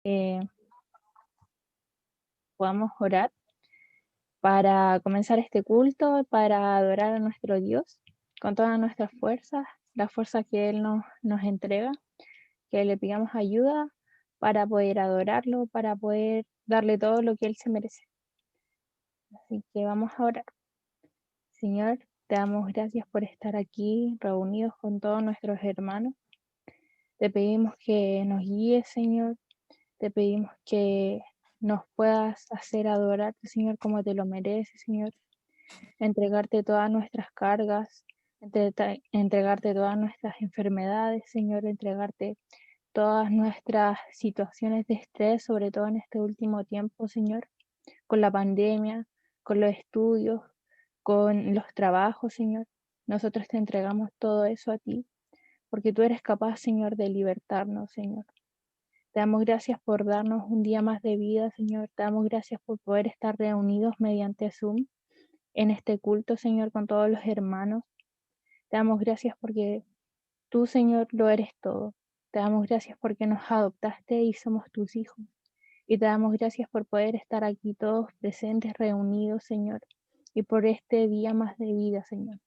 eh, podamos orar para comenzar este culto, para adorar a nuestro Dios con todas nuestras fuerzas, la fuerza que Él nos entrega, que le pidamos ayuda para poder adorarlo, para poder darle todo lo que Él se merece. Así que vamos a orar. Señor, te damos gracias por estar aquí reunidos con todos nuestros hermanos. Te pedimos que nos guíes, Señor. Te pedimos que nos puedas hacer adorarte, Señor, como te lo mereces, Señor. Entregarte todas nuestras cargas, entregarte todas nuestras enfermedades, Señor, entregarte todas nuestras situaciones de estrés, sobre todo en este último tiempo, Señor, con la pandemia, con los estudios, con los trabajos, Señor. Nosotros te entregamos todo eso a ti, porque tú eres capaz, Señor, de libertarnos, Señor. Te damos gracias por darnos un día más de vida, Señor. Te damos gracias por poder estar reunidos mediante Zoom en este culto, Señor, con todos los hermanos. Te damos gracias porque tú, Señor, lo eres todo. Te damos gracias porque nos adoptaste y somos tus hijos. Y te damos gracias por poder estar aquí todos presentes, reunidos, Señor, y por este día más de vida, Señor.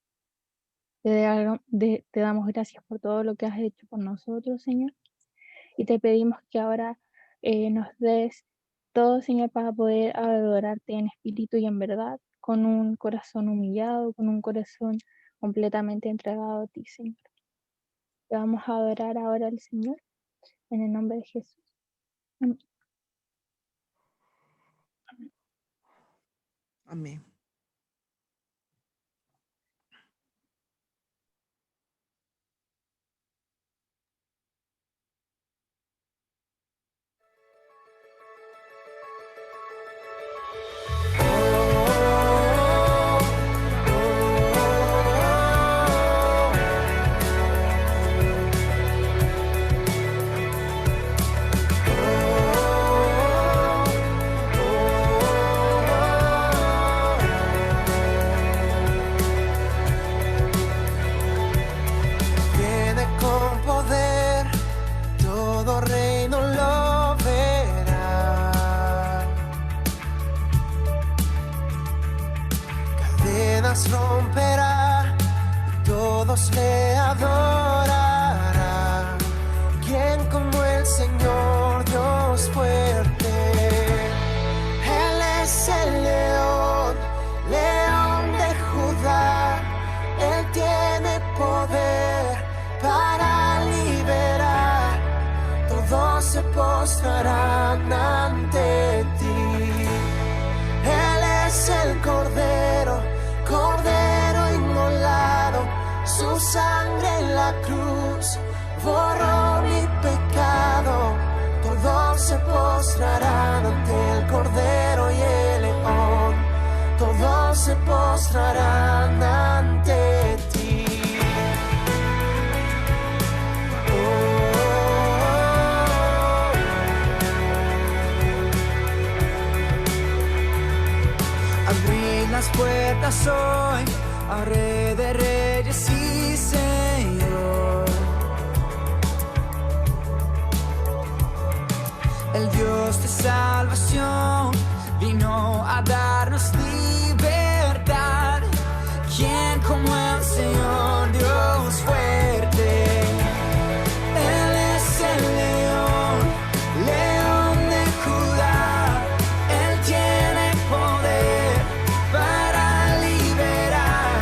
Te damos gracias por todo lo que has hecho por nosotros, Señor. Y te pedimos que ahora nos des todo, Señor, para poder adorarte en espíritu y en verdad, con un corazón humillado, con un corazón completamente entregado a ti, Señor. Te vamos a adorar ahora al Señor, en el nombre de Jesús. Amén. Amén. Viene con poder, todo reino lo verá. Cadenas romperá, y todos le adorarán. ¿Quién como el Señor, Dios fuerte? Él es el león, león de Judá. Él tiene poder para liberar. Todos se postrarán ante ti. Él es el Cordero, Cordero inmolado. Su sangre en la cruz borró mi pecado. Todos se postrarán ante el Cordero y el León. Todos se postrarán ante ti. Abrí las puertas hoy a Rey de Reyes y Señor. El Dios de salvación vino a darnos libertad. ¿Quién como el Señor, Dios fuerte? Él es el león, león de Judá. Él tiene poder para liberar.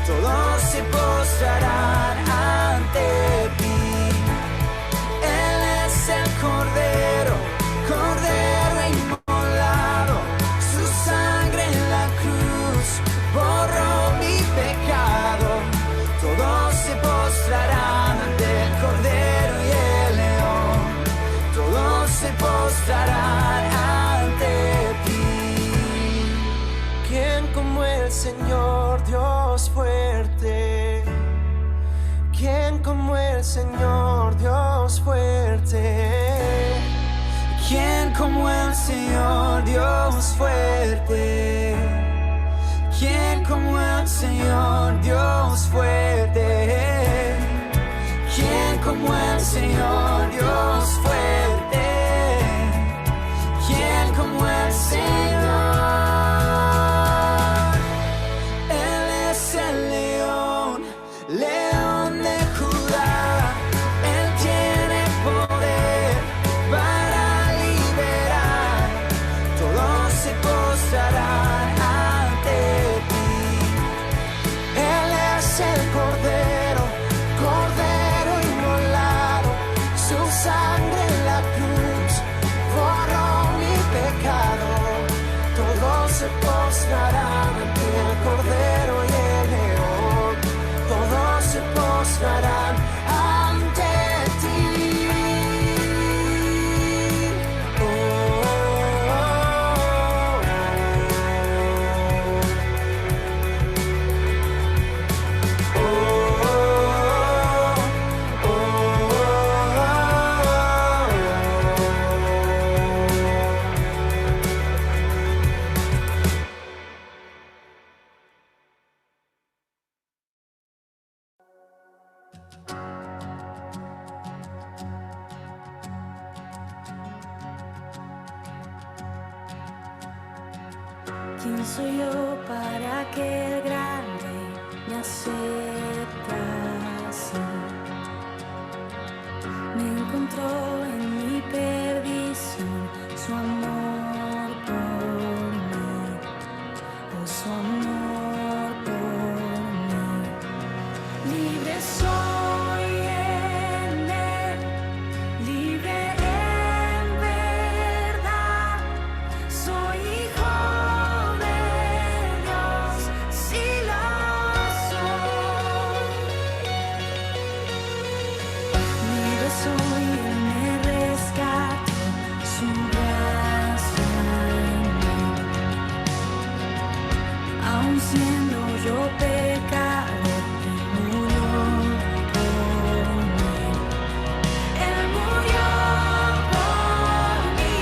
Todos se postrarán ante ti. Él es el Cordero, Cordero inmolado. Su sangre en la cruz borró mi pecado. Todos se postrarán ante el Cordero y el León. Todos se postrarán ante ti. ¿Quién como el Señor, Dios fuerte? ¿Quién como el Señor, Dios fuerte? ¿Quién como el Señor, Dios fuerte? ¿Quién como el Señor, Dios fuerte? ¿Quién como el Señor, Dios fuerte? ¿Quién soy yo para que el gran rey me acepte así? Me encontró en mi perdición su amor por mí, oh, su amor por mí. Libre soy en él, libre en verdad. Soy hijo de Dios, sí lo soy. Libre soy, él me rescató, su gracia en mí. Aun siendo yo pecador, Él murió por mí. Él murió por mí.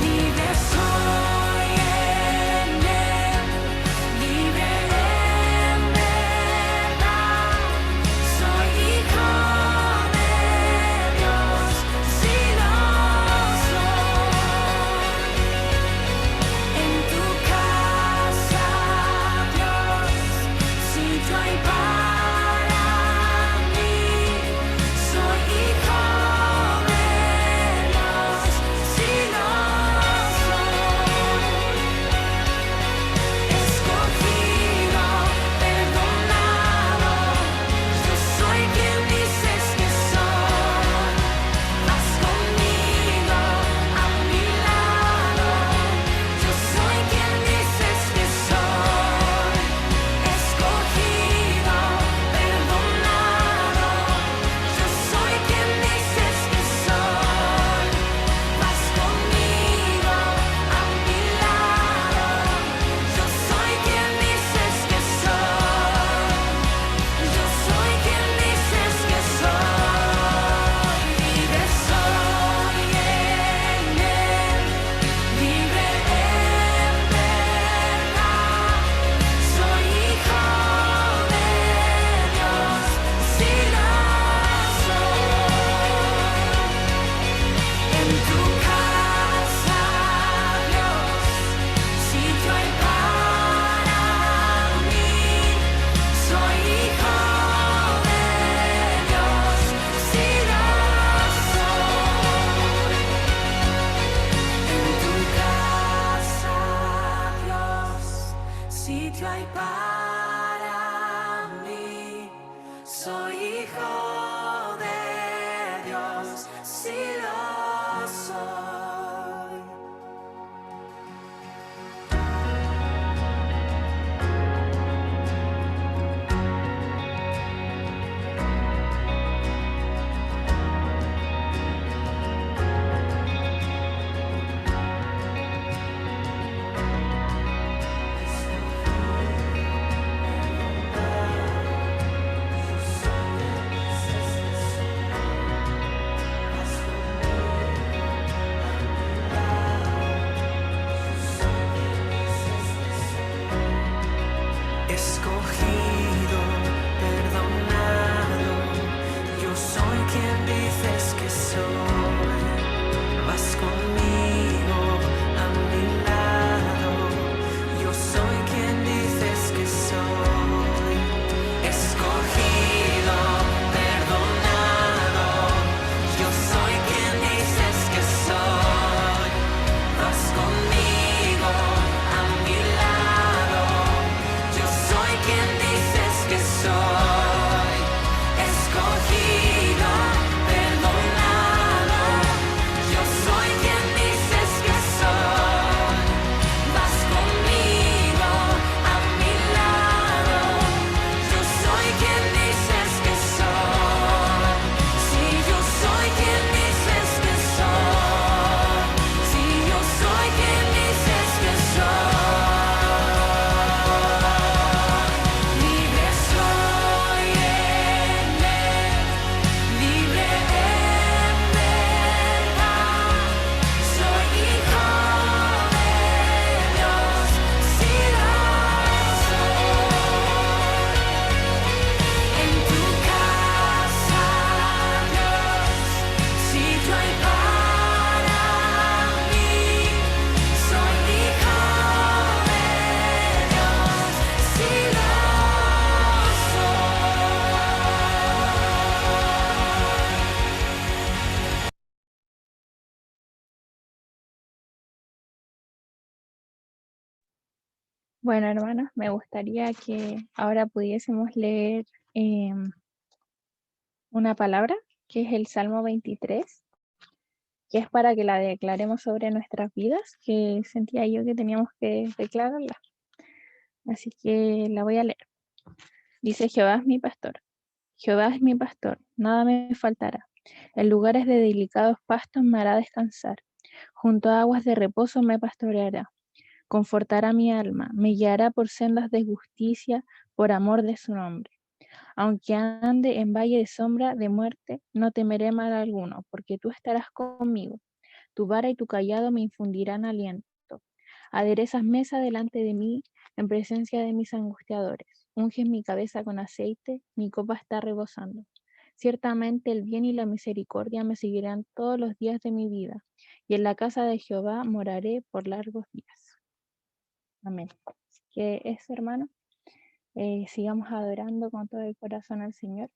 Libre soy en él, libre en verdad. Soy hijo de Dios, sí lo soy. En tu casa, Dios, sitio hay para mí. Soy hijo de Dios, sí lo soy. Escogido, perdonado, yo soy quien dices que soy. Vas conmigo a mi lado, yo soy quien dices que soy. Escogido, perdonado, yo soy quien dices que soy. Vas conmigo a mi lado, yo soy quien dices que soy. Yo soy quien dices que soy. Libre soy en él, libre en verdad. Soy hijo de Dios, sí lo soy. En tu casa, Dios, sitio hay para mí. Soy hijo de Dios, sí lo soy. En tu casa, Dios, sitio hay para mí. Soy hijo de Dios, sí lo soy. Escogido, perdonado, yo soy quien dices que soy. Vas conmigo a mi lado, yo soy quien dices que soy. Escogido, perdonado, yo soy quien dices que soy. Vas conmigo a mi lado, yo soy quien dices que soy. Escogido, perdonado. Bueno, hermanos, me gustaría que ahora pudiésemos leer una palabra, que es el Salmo 23, que es para que la declaremos sobre nuestras vidas, que sentía yo que teníamos que declararla. Así que la voy a leer. Dice: Jehová es mi pastor. Jehová es mi pastor, nada me faltará. En lugares de delicados pastos me hará descansar. Junto a aguas de reposo me pastoreará. Confortará mi alma, me guiará por sendas de justicia por amor de su nombre. Aunque ande en valle de sombra de muerte, no temeré mal alguno, porque tú estarás conmigo. Tu vara y tu cayado me infundirán aliento. Aderezas mesa delante de mí en presencia de mis angustiadores. Unges mi cabeza con aceite, mi copa está rebosando. Ciertamente el bien y la misericordia me seguirán todos los días de mi vida, y en la casa de Jehová moraré por largos días. Amén. Así que eso, hermano, sigamos adorando con todo el corazón al Señor.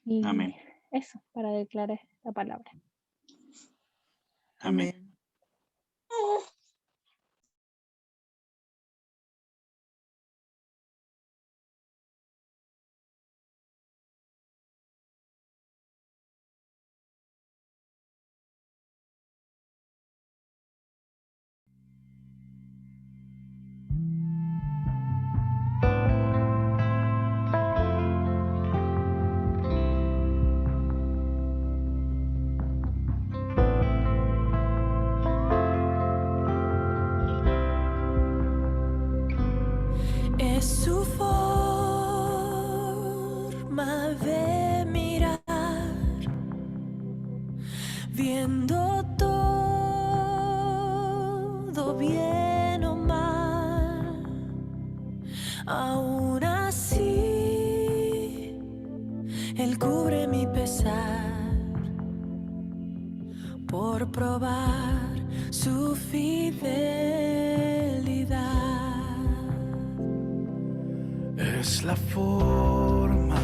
Y Amén. eso, para declarar esta palabra. Amén. Es su forma de mirar, viendo todo bien o mal. Aún así, Él cubre mi pesar por probar su fidelidad. Es la forma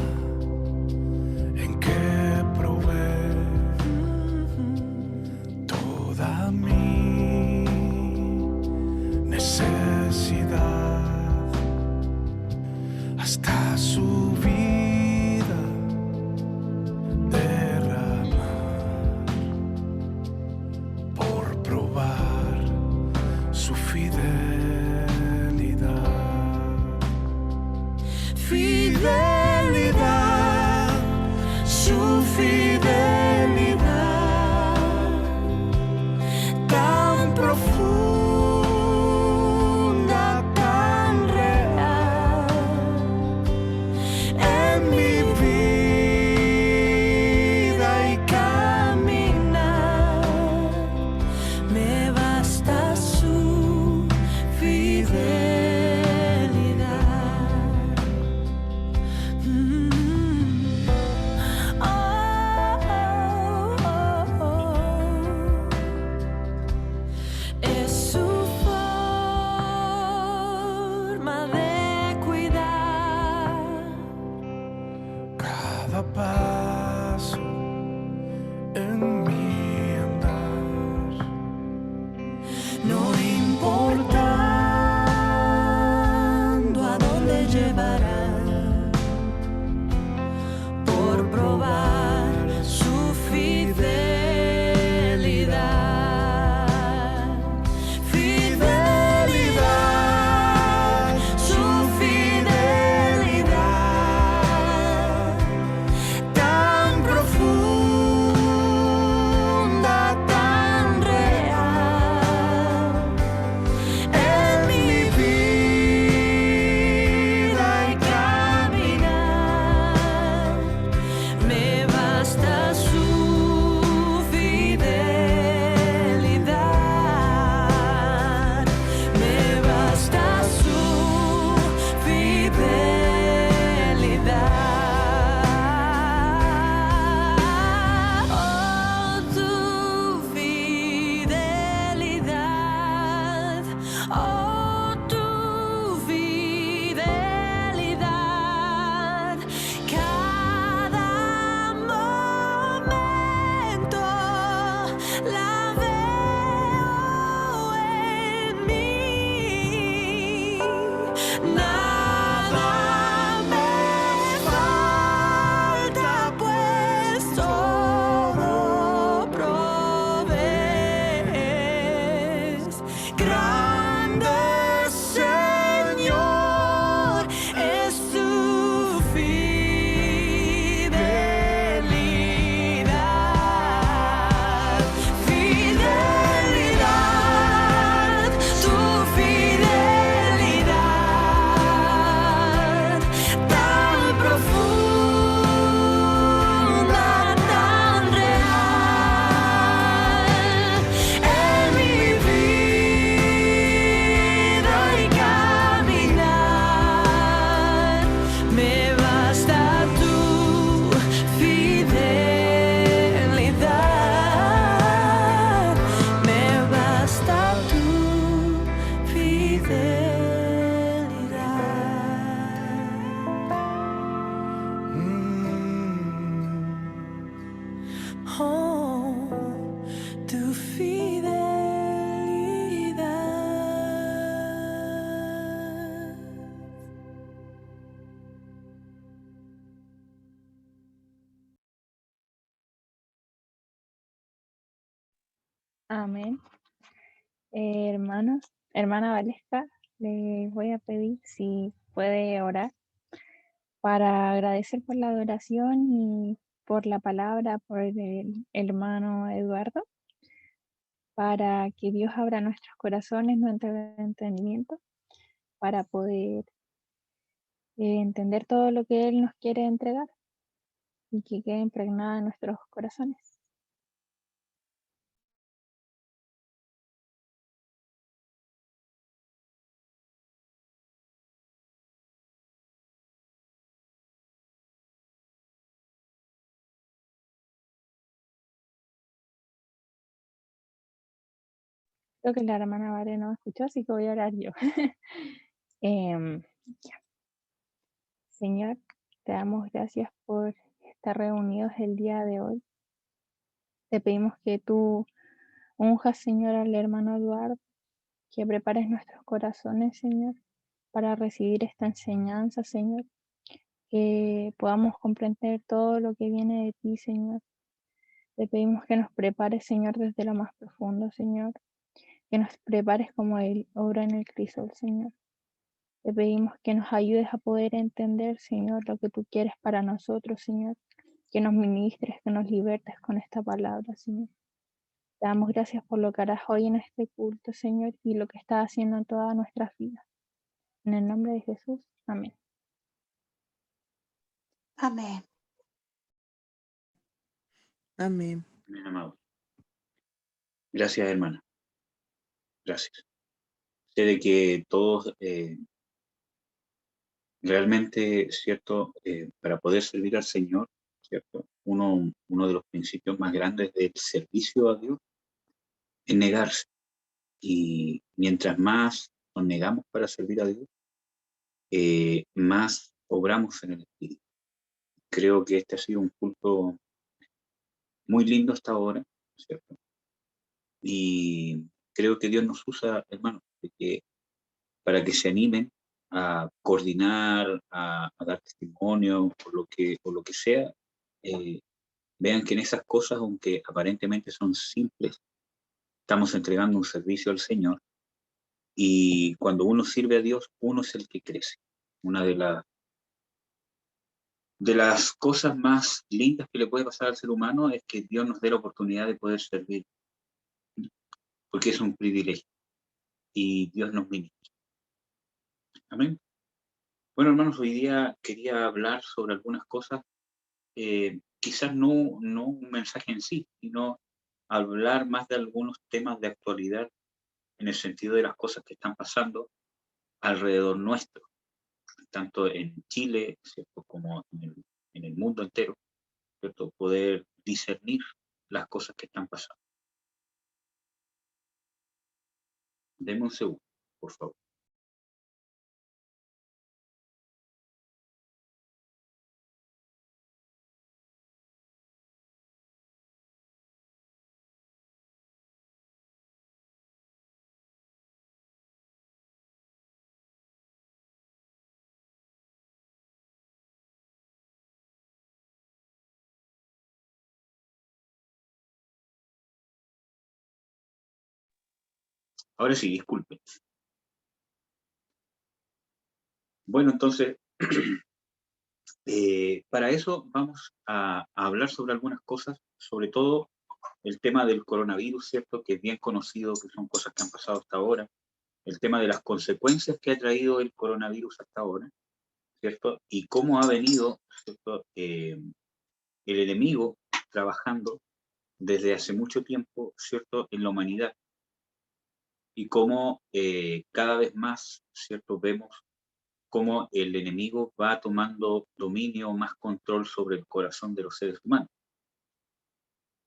en que provee toda mi necesidad, hasta su vida derramar, por probar su fidelidad. Fidelidad, su fidelidad, Amén. Hermanos, hermana Valesca, le voy a pedir si puede orar para agradecer por la adoración y por la palabra, por el hermano Eduardo, para que Dios abra nuestros corazones, nuestro entendimiento, para poder entender todo lo que Él nos quiere entregar y que quede impregnada en nuestros corazones. Creo que la hermana Vare no me escuchó, así que voy a orar yo. Ya. Señor, te damos gracias por estar reunidos el día de hoy. Te pedimos que tú unjas, Señor, al hermano Eduardo, que prepares nuestros corazones, Señor, para recibir esta enseñanza, Señor, que podamos comprender todo lo que viene de ti, Señor. Te pedimos que nos prepares, Señor, desde lo más profundo, Señor, que nos prepares como Él obra en el crisol, Señor. Te pedimos que nos ayudes a poder entender, Señor, lo que tú quieres para nosotros, Señor, que nos ministres, que nos libertes con esta palabra, Señor. Te damos gracias por lo que harás hoy en este culto, Señor, y lo que estás haciendo en todas nuestras vidas. En el nombre de Jesús, amén. Amén. Amén. Amén, amado. Gracias, hermana. Gracias. Sé de que todos realmente, ¿cierto? Para poder servir al Señor, ¿cierto? Uno de los principios más grandes del servicio a Dios es negarse. Y mientras más nos negamos para servir a Dios, más obramos en el Espíritu. Creo que este ha sido un culto muy lindo hasta ahora, ¿cierto? Y creo que Dios nos usa, hermanos, para que se animen a coordinar, a dar testimonio, o lo que sea, vean que en esas cosas, aunque aparentemente son simples, estamos entregando un servicio al Señor, y cuando uno sirve a Dios, uno es el que crece. Una de las cosas más lindas que le puede pasar al ser humano es que Dios nos dé la oportunidad de poder servir, porque es un privilegio, y Dios nos ministra. Amén. Bueno, hermanos, hoy día quería hablar sobre algunas cosas, quizás no un mensaje en sí, sino hablar más de algunos temas de actualidad en el sentido de las cosas que están pasando alrededor nuestro, tanto en Chile, ¿cierto?, como en el mundo entero, ¿cierto? Poder discernir las cosas que están pasando. Deme un segundo, por favor. Ahora sí, disculpen. Bueno, entonces, para eso vamos a hablar sobre algunas cosas, sobre todo el tema del coronavirus, ¿cierto?, que es bien conocido, que son cosas que han pasado hasta ahora, el tema de las consecuencias que ha traído el coronavirus hasta ahora, ¿cierto?, y cómo ha venido, ¿cierto?, el enemigo trabajando desde hace mucho tiempo, ¿cierto?, en la humanidad, y cómo cada vez más, ¿cierto?, vemos cómo el enemigo va tomando dominio, más control sobre el corazón de los seres humanos.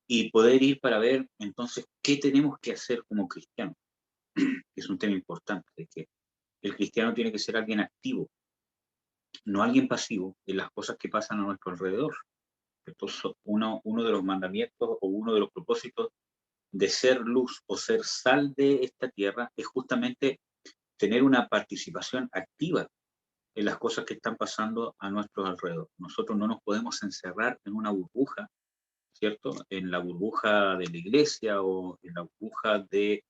Y poder ir para ver entonces qué tenemos que hacer como cristianos. Es un tema importante, de que el cristiano tiene que ser alguien activo, no alguien pasivo en las cosas que pasan a nuestro alrededor. Entonces, uno de los mandamientos o uno de los propósitos de ser luz o ser sal de esta tierra es justamente tener una participación activa en las cosas que están pasando a nuestro alrededor. Nosotros no nos podemos encerrar en una burbuja, ¿cierto? En la burbuja de la iglesia o en la burbuja de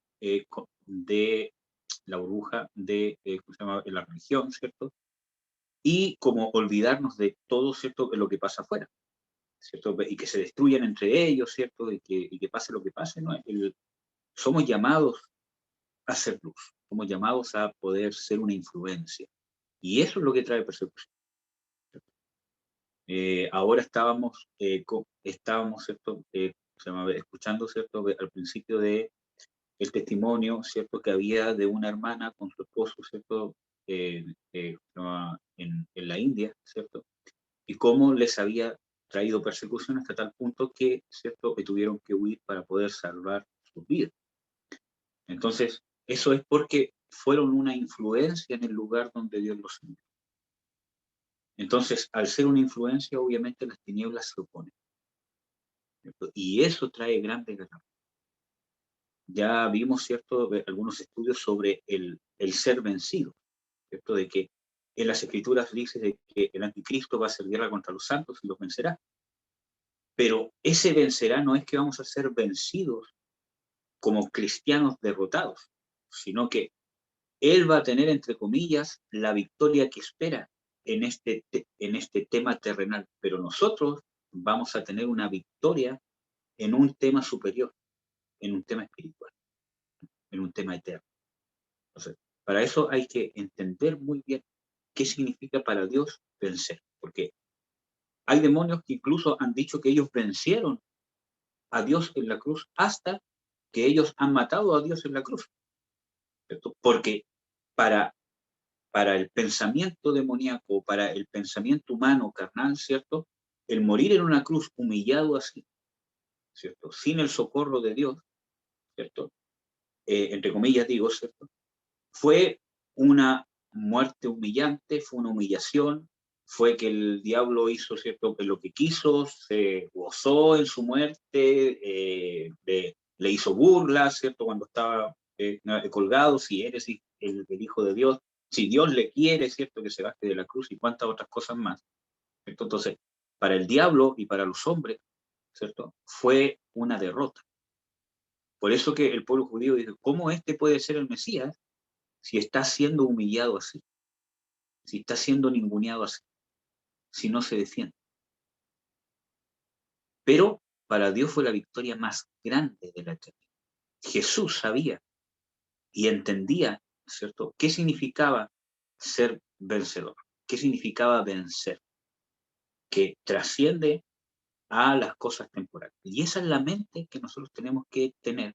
la burbuja de ¿cómo se llama? La religión, ¿cierto? Y como olvidarnos de todo, ¿cierto? Lo que pasa afuera, ¿cierto? Y que se destruyan entre ellos, ¿cierto? Y que pase lo que pase, ¿no? Somos llamados a ser luz, somos llamados a poder ser una influencia. Y eso es lo que trae persecución. Ahora estábamos, ¿cierto? Escuchando, ¿cierto? Al principio de el testimonio, ¿cierto? Que había de una hermana con su esposo, ¿cierto? En la India, ¿cierto? Y cómo les había traído persecución hasta tal punto que, ¿cierto? Que tuvieron que huir para poder salvar sus vidas. Entonces, eso es porque fueron una influencia en el lugar donde Dios los envió. Entonces, al ser una influencia, obviamente las tinieblas se oponen, ¿cierto? Y eso trae grandes guerras. Ya vimos, ¿cierto? Algunos estudios sobre el ser vencido, ¿cierto? De que en las Escrituras dice de que el anticristo va a hacer guerra contra los santos y los vencerá. Pero ese vencerá no es que vamos a ser vencidos como cristianos derrotados, sino que él va a tener, entre comillas, la victoria que espera en este tema terrenal, pero nosotros vamos a tener una victoria en un tema superior, en un tema espiritual, en un tema eterno. Entonces, para eso hay que entender muy bien qué significa para Dios vencer, porque hay demonios que incluso han dicho que ellos vencieron a Dios en la cruz hasta que ellos han matado a Dios en la cruz, ¿cierto? Porque para el pensamiento demoníaco, para el pensamiento humano, carnal, ¿cierto? El morir en una cruz humillado así, ¿cierto? Sin el socorro de Dios, ¿cierto? Entre comillas digo, ¿cierto? Fue una muerte humillante, fue una humillación, fue que el diablo hizo, ¿cierto? Lo que quiso, se gozó en su muerte, le hizo burlas, ¿cierto? Cuando estaba colgado, si eres el Hijo de Dios, si Dios le quiere, ¿cierto? Que se baje de la cruz y cuantas otras cosas más, ¿cierto? Entonces, para el diablo y para los hombres, ¿cierto? Fue una derrota. Por eso que el pueblo judío dice, ¿cómo este puede ser el Mesías si está siendo humillado así? Si está siendo ninguneado así, si no se defiende. Pero para Dios fue la victoria más grande de la eternidad. Jesús sabía y entendía, ¿cierto?, qué significaba ser vencedor, qué significaba vencer, que trasciende a las cosas temporales. Y esa es la mente que nosotros tenemos que tener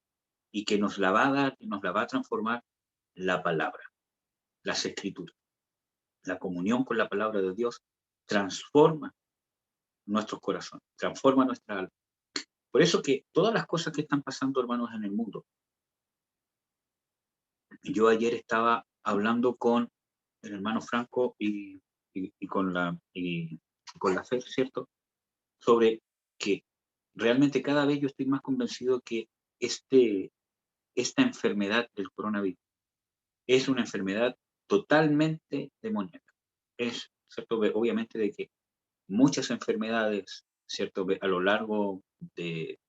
y que nos la va a dar, nos la va a transformar la palabra, las escrituras. La comunión con la palabra de Dios transforma nuestros corazones, transforma nuestra alma. Por eso que todas las cosas que están pasando, hermanos, en el mundo. Yo ayer estaba hablando con el hermano Franco y con la Fer, ¿cierto? Sobre que realmente cada vez yo estoy más convencido que esta enfermedad del coronavirus es una enfermedad totalmente demoníaca. Es, ¿cierto? Obviamente de que muchas enfermedades, ¿cierto? A lo largo de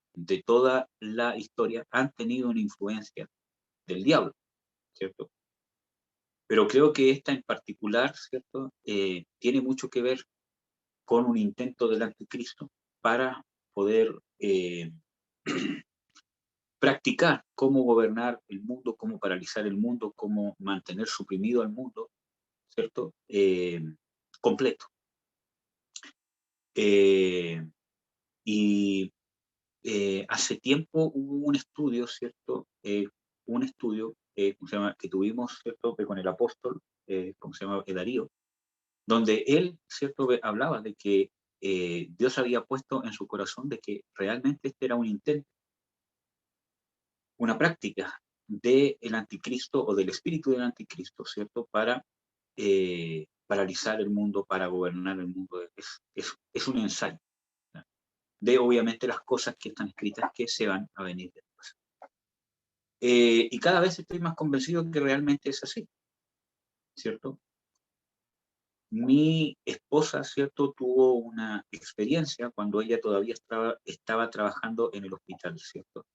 toda la historia han tenido una influencia del diablo, ¿cierto? Pero creo que esta en particular, ¿cierto? Tiene mucho que ver con un intento del anticristo para poder practicar cómo gobernar el mundo, cómo paralizar el mundo, cómo mantener suprimido al mundo, ¿cierto? Completo. Y hace tiempo hubo un estudio, ¿cierto? Un estudio ¿cómo se llama? Que tuvimos, ¿cierto? Con el apóstol, ¿cómo se llama? Darío, donde él, ¿cierto? Hablaba de que Dios había puesto en su corazón de que realmente este era un intento, una práctica del anticristo o del espíritu del anticristo, ¿cierto? Para paralizar el mundo, para gobernar el mundo. Es un ensayo, ¿no? De obviamente las cosas que están escritas que se van a venir después. Y cada vez estoy más convencido que realmente es así, ¿cierto? Mi esposa, ¿cierto?, tuvo una experiencia cuando ella todavía estaba trabajando en el hospital, ¿cierto?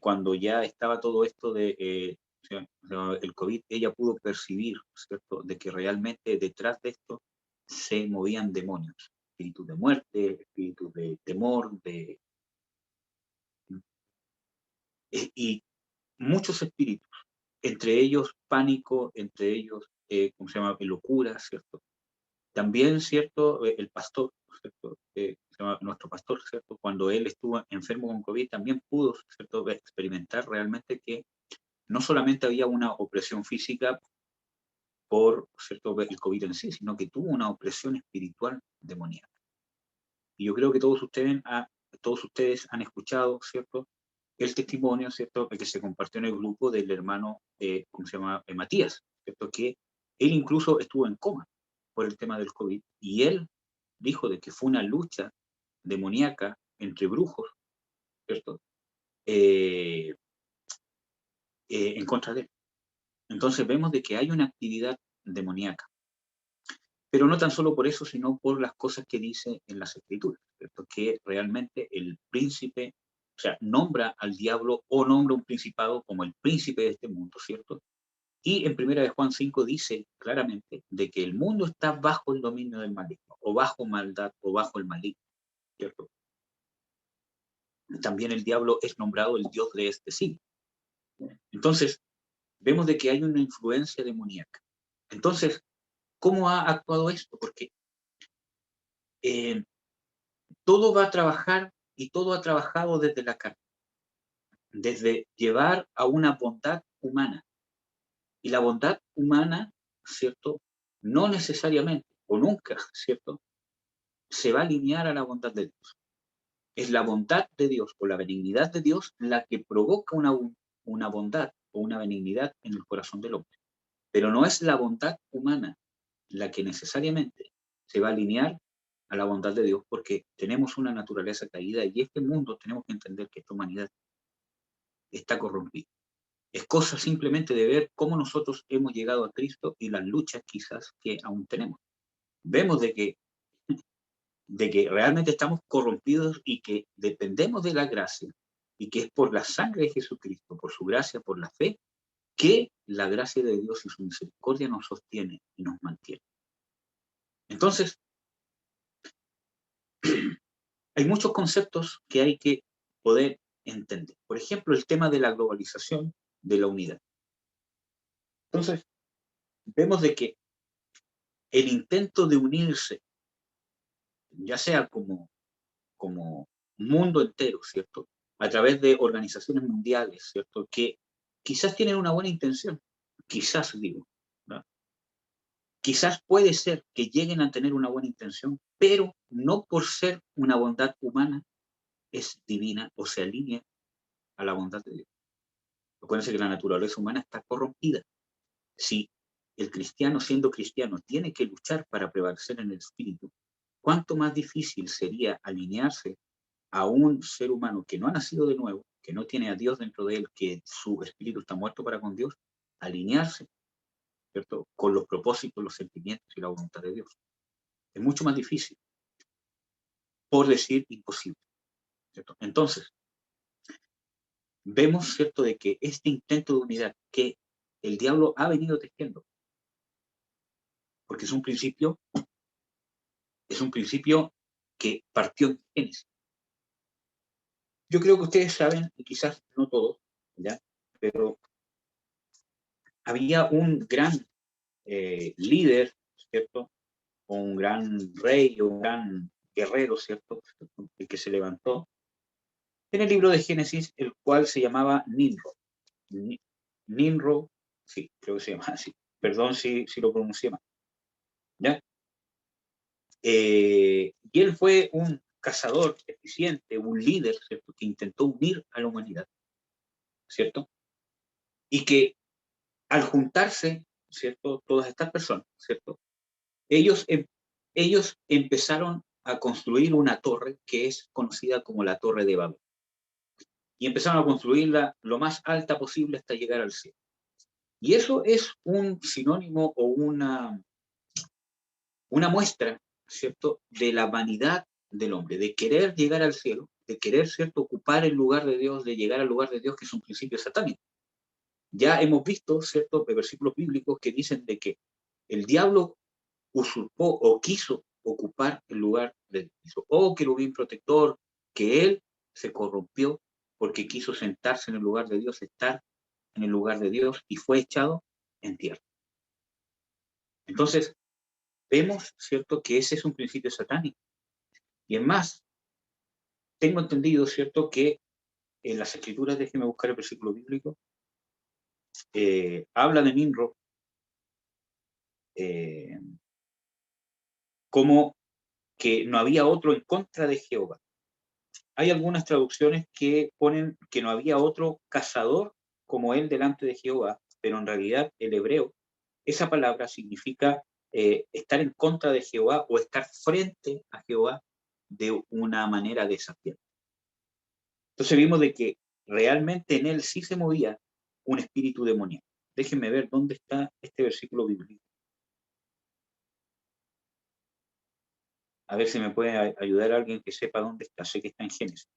Cuando ya estaba todo esto de el COVID, ella pudo percibir, ¿cierto?, de que realmente detrás de esto se movían demonios, espíritus de muerte, espíritus de temor, y muchos espíritus, entre ellos pánico, entre ellos, ¿cómo se llama?, locura, ¿cierto? También, ¿cierto?, el pastor, ¿cierto?, se llama nuestro pastor, ¿cierto?, cuando él estuvo enfermo con COVID, también pudo, ¿cierto?, experimentar realmente que no solamente había una opresión física por, ¿cierto?, el COVID en sí, sino que tuvo una opresión espiritual demoníaca. Y yo creo que todos ustedes han escuchado, ¿cierto?, el testimonio, ¿cierto?, que se compartió en el grupo del hermano, ¿cómo se llama?, Matías, ¿cierto?, que él incluso estuvo en coma por el tema del COVID, y él dijo de que fue una lucha demoníaca entre brujos, ¿cierto?, eh, en contra de él. Entonces vemos de que hay una actividad demoníaca, pero no tan solo por eso, sino por las cosas que dice en las Escrituras, ¿cierto?, que realmente el príncipe, o sea, nombra al diablo o nombra un principado como el príncipe de este mundo, ¿cierto? Y en 1 Juan 5 dice claramente de que el mundo está bajo el dominio del maligno, o bajo maldad, o bajo el maligno, ¿cierto? También el diablo es nombrado el dios de este siglo. Entonces, vemos de que hay una influencia demoníaca. Entonces, ¿cómo ha actuado esto? Porque todo va a trabajar y todo ha trabajado desde la carne, desde llevar a una bondad humana. Y la bondad humana, ¿cierto?, no necesariamente o nunca, ¿cierto?, se va a alinear a la bondad de Dios. Es la bondad de Dios o la benignidad de Dios la que provoca una bondad o una benignidad en el corazón del hombre. Pero no es la bondad humana la que necesariamente se va a alinear a la bondad de Dios, porque tenemos una naturaleza caída y este mundo, tenemos que entender que esta humanidad está corrompida. Es cosa simplemente de ver cómo nosotros hemos llegado a Cristo y las luchas quizás que aún tenemos. Vemos de que realmente estamos corrompidos y que dependemos de la gracia, y que es por la sangre de Jesucristo, por su gracia, por la fe, que la gracia de Dios y su misericordia nos sostiene y nos mantiene. Entonces, hay muchos conceptos que hay que poder entender. Por ejemplo, el tema de la globalización, de la unidad. Entonces, vemos de que el intento de unirse, ya sea como mundo entero, ¿cierto?, a través de organizaciones mundiales, ¿cierto?, que quizás tienen una buena intención, quizás digo, ¿no? Quizás puede ser que lleguen a tener una buena intención, pero no por ser una bondad humana es divina o se alinea a la bondad de Dios. Acuérdense que la naturaleza humana está corrompida. Si el cristiano, siendo cristiano, tiene que luchar para prevalecer en el espíritu, ¿cuánto más difícil sería alinearse a un ser humano que no ha nacido de nuevo, que no tiene a Dios dentro de él, que su espíritu está muerto para con Dios, alinearse, ¿cierto?, con los propósitos, los sentimientos y la voluntad de Dios? Es mucho más difícil, por decir imposible, ¿cierto? Entonces, vemos, ¿cierto?, de que este intento de unidad que el diablo ha venido tejiendo, porque es un principio que partió en Génesis. Yo creo que ustedes saben, y quizás no todos, ¿ya?, pero había un gran líder, ¿cierto?, o un gran rey, o un gran guerrero, ¿cierto?, el que se levantó en el libro de Génesis, el cual se llamaba Nimrod. Nimrod, sí, creo que se llama así. Perdón si lo pronuncié mal. ¿Ya? Y él fue un cazador eficiente, un líder, ¿cierto?, que intentó unir a la humanidad, ¿cierto? Y que al juntarse, ¿cierto?, todas estas personas, ¿cierto?, ellos empezaron a construir una torre que es conocida como la Torre de Babel. Y empezaron a construirla lo más alta posible hasta llegar al cielo. Y eso es un sinónimo o una muestra, ¿cierto?, de la vanidad del hombre, de querer llegar al cielo, de querer, ¿cierto?, ocupar el lugar de Dios, de llegar al lugar de Dios, que es un principio satánico. Ya hemos visto, ¿cierto?, versículos bíblicos que dicen de que el diablo usurpó o quiso ocupar el lugar de Dios. Oh, querubín protector, que él se corrompió porque quiso sentarse en el lugar de Dios, estar en el lugar de Dios, y fue echado en tierra. Entonces, vemos, ¿cierto?, que ese es un principio satánico. Y es más, tengo entendido, ¿cierto?, que en las escrituras, déjeme buscar el versículo bíblico, habla de Nimrod como que no había otro en contra de Jehová. Hay algunas traducciones que ponen que no había otro cazador como él delante de Jehová, pero en realidad el hebreo, esa palabra significa estar en contra de Jehová o estar frente a Jehová de una manera desafiante. Entonces vimos de que realmente en él sí se movía un espíritu demoníaco. Déjenme ver dónde está este versículo bíblico. A ver si me puede ayudar alguien que sepa dónde está. Sé que está en Génesis.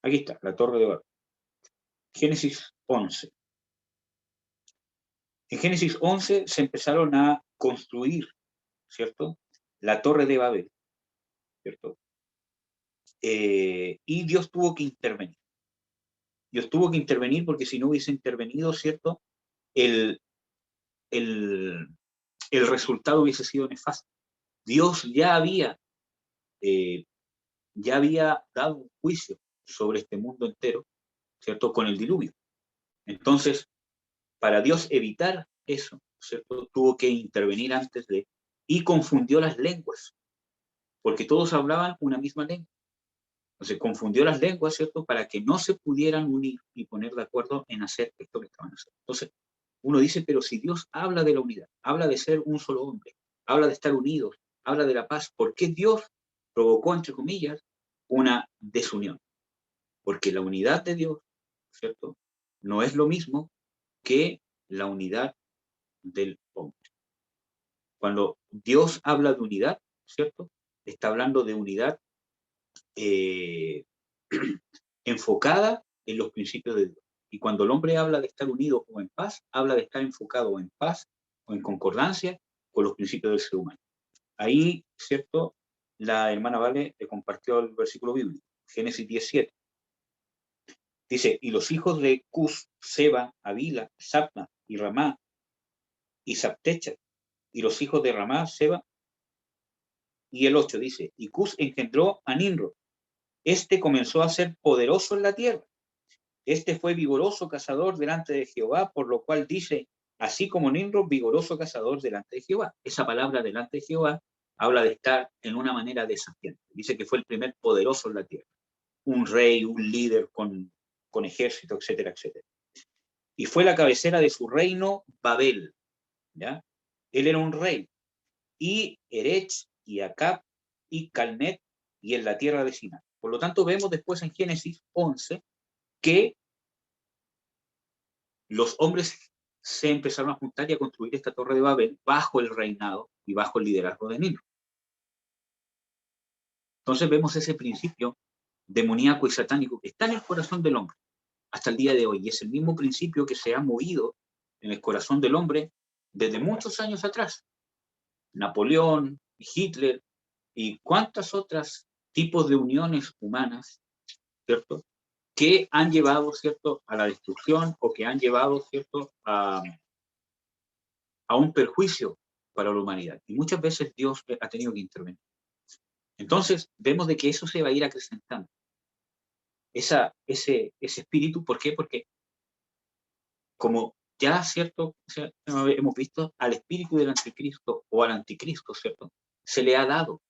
Aquí está, la torre de Babel. Génesis 11. En Génesis 11 se empezaron a construir, ¿cierto?, la torre de Babel, ¿cierto? Y Dios tuvo que intervenir. Dios tuvo que intervenir porque si no hubiese intervenido, ¿cierto?, el, el, el resultado hubiese sido nefasto. Dios ya había dado un juicio sobre este mundo entero, ¿cierto?, con el diluvio. Entonces, para Dios evitar eso, ¿cierto?, tuvo que intervenir antes de, y confundió las lenguas, porque todos hablaban una misma lengua. Entonces confundió las lenguas, ¿cierto?, para que no se pudieran unir y poner de acuerdo en hacer esto que estaban haciendo. Entonces, uno dice, pero si Dios habla de la unidad, habla de ser un solo hombre, habla de estar unidos, habla de la paz, ¿por qué Dios provocó, entre comillas, una desunión? Porque la unidad de Dios, ¿cierto?, no es lo mismo que la unidad del hombre. Cuando Dios habla de unidad, ¿cierto?, está hablando de unidad enfocada en los principios de Dios. Y cuando el hombre habla de estar unido o en paz, habla de estar enfocado en paz o en concordancia con los principios del ser humano. Ahí, ¿cierto?, la hermana Vale le compartió el versículo bíblico, Génesis 17. Dice, y los hijos de Cus, Seba, Avila, Sapna y Ramá y Saptecha, y los hijos de Ramá, Seba, y el 8 dice, y Cus engendró a Nimrod. Este comenzó a ser poderoso en la tierra. Este fue vigoroso cazador delante de Jehová, por lo cual dice, así como Nimrod, vigoroso cazador delante de Jehová. Esa palabra delante de Jehová habla de estar en una manera desafiante. Dice que fue el primer poderoso en la tierra. Un rey, un líder con ejército, etcétera, etcétera. Y fue la cabecera de su reino Babel. ¿Ya? Él era un rey. Y Erech, y Acab, y Calnet, y en la tierra de Siná. Por lo tanto, vemos después en Génesis 11 que los hombres se empezaron a juntar y a construir esta torre de Babel bajo el reinado y bajo el liderazgo de Nimrod. Entonces vemos ese principio demoníaco y satánico que está en el corazón del hombre hasta el día de hoy. Y es el mismo principio que se ha movido en el corazón del hombre desde muchos años atrás. Napoleón, Hitler y cuántas otras tipos de uniones humanas, ¿cierto?, que han llevado, ¿cierto?, a la destrucción o que han llevado, ¿cierto?, a un perjuicio para la humanidad. Y muchas veces Dios ha tenido que intervenir. Entonces, vemos de que eso se va a ir acrecentando. Ese espíritu, ¿por qué? Porque como ya, ¿cierto?, o sea, hemos visto al espíritu del anticristo o al anticristo, ¿cierto?, se le ha dado,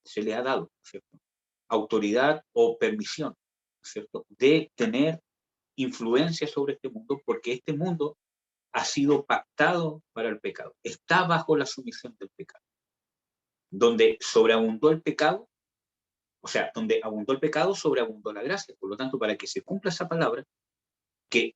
¿cierto?, autoridad o permisión, ¿cierto?, de tener influencia sobre este mundo, porque este mundo ha sido pactado para el pecado, está bajo la sumisión del pecado. Donde sobreabundó el pecado, o sea, donde abundó el pecado, sobreabundó la gracia. Por lo tanto, para que se cumpla esa palabra, que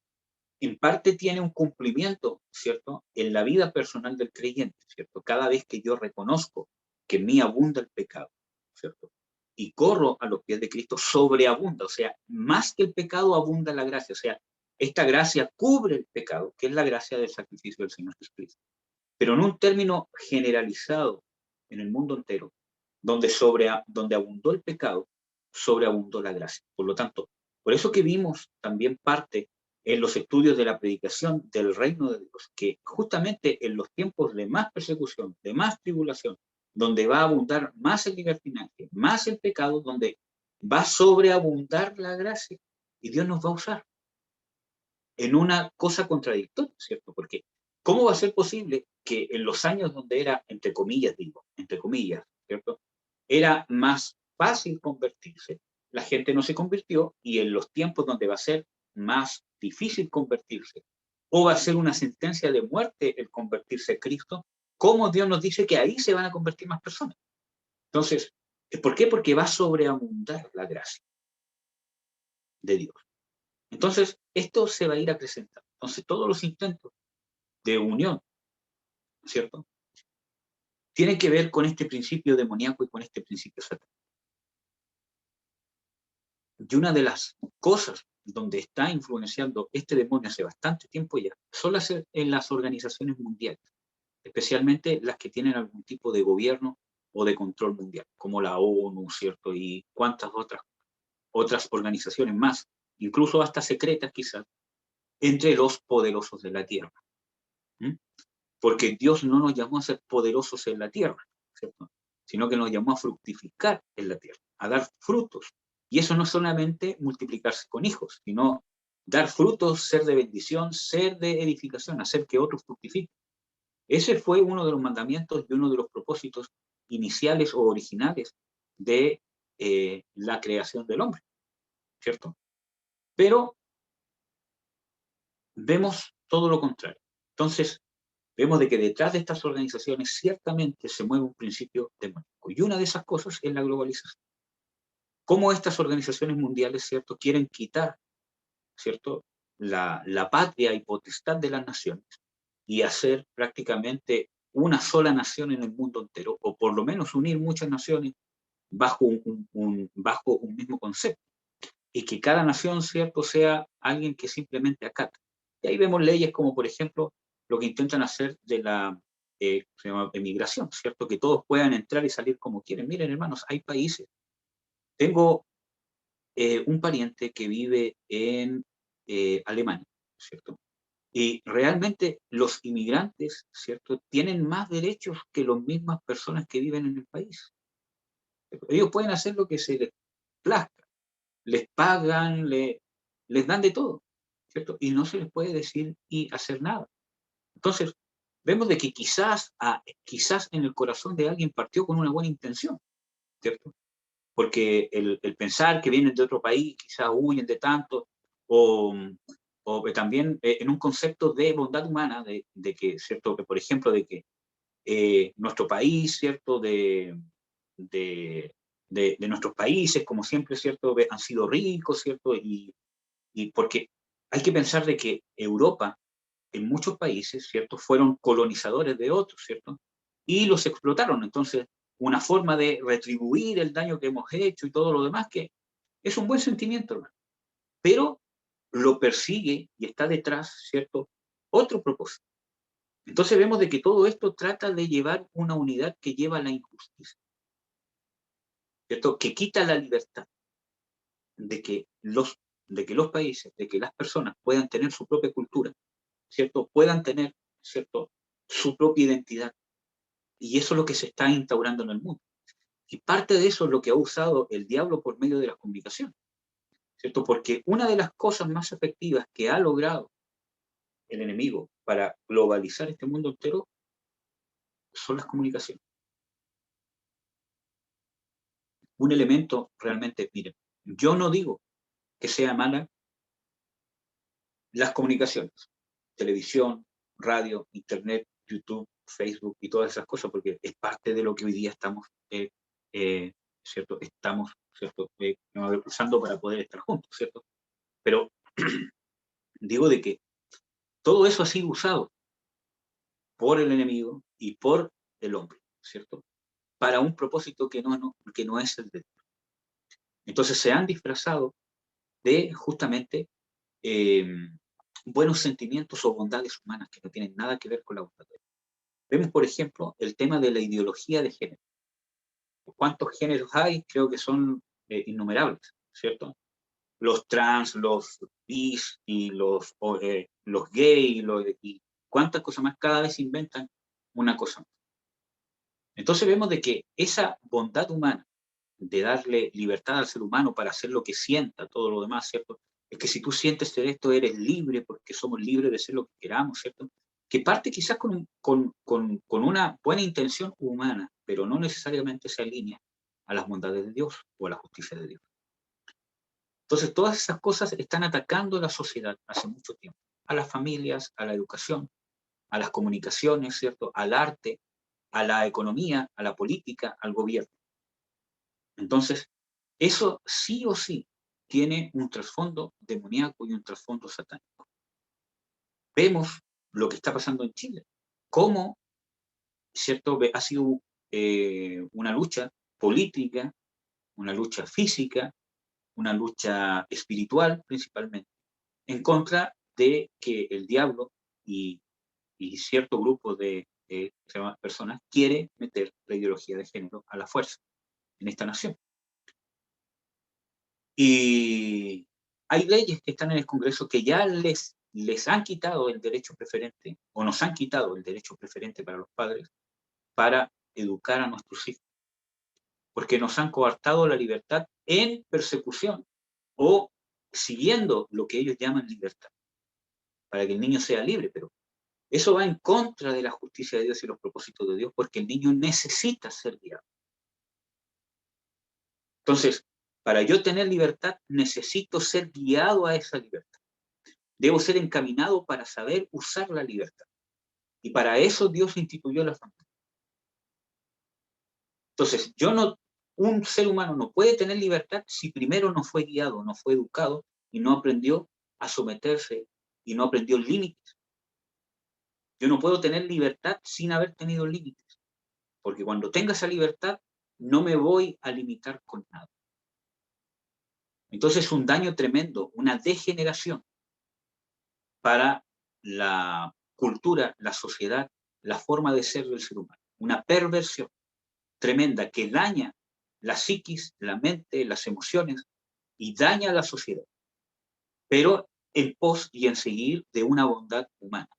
en parte tiene un cumplimiento, ¿cierto?, en la vida personal del creyente, ¿cierto? Cada vez que yo reconozco que en mí abunda el pecado, ¿cierto?, y corro a los pies de Cristo, sobreabunda, o sea, más que el pecado abunda la gracia, o sea, esta gracia cubre el pecado, que es la gracia del sacrificio del Señor Jesucristo. Pero en un término generalizado en el mundo entero, donde abundó el pecado, sobreabundó la gracia. Por lo tanto, por eso que vimos también parte en los estudios de la predicación del reino de Dios, que justamente en los tiempos de más persecución, de más tribulación, donde va a abundar más el libertinaje, más el pecado, donde va a sobreabundar la gracia, y Dios nos va a usar en una cosa contradictoria, ¿cierto? Porque ¿cómo va a ser posible que en los años donde era, entre comillas digo, entre comillas, ¿cierto?, era más fácil convertirse, la gente no se convirtió, y en los tiempos donde va a ser más difícil convertirse, o va a ser una sentencia de muerte el convertirse a Cristo, ¿cómo Dios nos dice que ahí se van a convertir más personas? Entonces, ¿por qué? Porque va a sobreabundar la gracia de Dios. Entonces, esto se va a ir acrecentando. Entonces, todos los intentos de unión, ¿cierto?, tienen que ver con este principio demoníaco y con este principio satánico. Y una de las cosas donde está influenciando este demonio hace bastante tiempo ya, son en las organizaciones mundiales, especialmente las que tienen algún tipo de gobierno o de control mundial, como la ONU, ¿cierto?, y cuantas otras organizaciones más, incluso hasta secretas quizás, entre los poderosos de la tierra. ¿Mm? Porque Dios no nos llamó a ser poderosos en la tierra, ¿cierto?, sino que nos llamó a fructificar en la tierra, a dar frutos. Y eso no es solamente multiplicarse con hijos, sino dar frutos, ser de bendición, ser de edificación, hacer que otros fructifiquen. Ese fue uno de los mandamientos y uno de los propósitos iniciales o originales de la creación del hombre, ¿cierto? Pero vemos todo lo contrario. Entonces, vemos de que detrás de estas organizaciones ciertamente se mueve un principio demoníaco. Y una de esas cosas es la globalización. Cómo estas organizaciones mundiales, ¿cierto?, quieren quitar, ¿cierto?, la patria y potestad de las naciones y hacer prácticamente una sola nación en el mundo entero, o por lo menos unir muchas naciones bajo bajo un mismo concepto. Y que cada nación, ¿cierto?, sea alguien que simplemente acata. Y ahí vemos leyes como, por ejemplo, lo que intentan hacer de la se llama emigración, ¿cierto?, que todos puedan entrar y salir como quieren. Miren, hermanos, hay países. Tengo un pariente que vive en Alemania, ¿cierto? Y realmente los inmigrantes, ¿cierto?, tienen más derechos que las mismas personas que viven en el país. Ellos pueden hacer lo que se les plazca, les pagan, les dan de todo, ¿cierto? Y no se les puede decir y hacer nada. Entonces, vemos de que quizás en el corazón de alguien partió con una buena intención, ¿cierto? Porque el pensar que vienen de otro país, quizás huyen de tanto, o, o también en un concepto de bondad humana, de que, ¿cierto?, que por ejemplo, de que nuestro país, ¿cierto?, de nuestros países, como siempre, ¿cierto?, han sido ricos, ¿cierto?, y porque hay que pensar de que Europa, en muchos países, ¿cierto?, fueron colonizadores de otros, ¿cierto?, y los explotaron. Entonces, una forma de retribuir el daño que hemos hecho y todo lo demás, que es un buen sentimiento, hermano. Pero lo persigue y está detrás, ¿cierto?, otro propósito. Entonces vemos de que todo esto trata de llevar una unidad que lleva a la injusticia, ¿cierto?, que quita la libertad de que los países, de que las personas puedan tener su propia cultura, ¿cierto?, puedan tener, ¿cierto?, su propia identidad. Y eso es lo que se está instaurando en el mundo. Y parte de eso es lo que ha usado el diablo por medio de las comunicaciones, ¿cierto? Porque una de las cosas más efectivas que ha logrado el enemigo para globalizar este mundo entero son las comunicaciones. Un elemento realmente, miren, yo no digo que sea mala las comunicaciones, televisión, radio, internet, YouTube, Facebook y todas esas cosas, porque es parte de lo que hoy día estamos, ¿cierto? Estamos, ¿cierto? Usando para poder estar juntos, ¿cierto? Pero digo de que todo eso ha sido usado por el enemigo y por el hombre, ¿cierto? Para un propósito que no es el de Dios. Entonces se han disfrazado de justamente buenos sentimientos o bondades humanas que no tienen nada que ver con la bondad de Dios. Vemos, por ejemplo, el tema de la ideología de género. ¿Cuántos géneros hay? Creo que son innumerables, ¿cierto? Los trans, los bis y los gay y cuántas cosas más, cada vez inventan una cosa más. Entonces vemos de que esa bondad humana de darle libertad al ser humano para hacer lo que sienta, todo lo demás, ¿cierto? Es que si tú sientes ser esto, eres libre, porque somos libres de ser lo que queramos, ¿cierto? Que parte quizás con una buena intención humana, pero no necesariamente se alinea a las bondades de Dios o a la justicia de Dios. Entonces, todas esas cosas están atacando a la sociedad hace mucho tiempo, a las familias, a la educación, a las comunicaciones, ¿cierto? Al arte, a la economía, a la política, al gobierno. Entonces, eso sí o sí tiene un trasfondo demoníaco y un trasfondo satánico. Vemos lo que está pasando en Chile, cómo, ¿cierto? Ha sido una lucha política, una lucha física, una lucha espiritual principalmente, en contra de que el diablo y cierto grupo de personas quiere meter la ideología de género a la fuerza en esta nación. Y hay leyes que están en el Congreso que ya les han quitado el derecho preferente, o nos han quitado el derecho preferente para los padres, para educar a nuestros hijos. Porque nos han coartado la libertad en persecución, o siguiendo lo que ellos llaman libertad, para que el niño sea libre, pero eso va en contra de la justicia de Dios y los propósitos de Dios, porque el niño necesita ser guiado. Entonces, para yo tener libertad, necesito ser guiado a esa libertad. Debo ser encaminado para saber usar la libertad. Y para eso Dios instituyó la familia. Entonces, un ser humano no puede tener libertad si primero no fue guiado, no fue educado y no aprendió a someterse y no aprendió límites. Yo no puedo tener libertad sin haber tenido límites, porque cuando tenga esa libertad no me voy a limitar con nada. Entonces es un daño tremendo, una degeneración para la cultura, la sociedad, la forma de ser del ser humano. Una perversión tremenda que daña la psiquis, la mente, las emociones y daña a la sociedad. Pero en pos y en seguir de una bondad humana,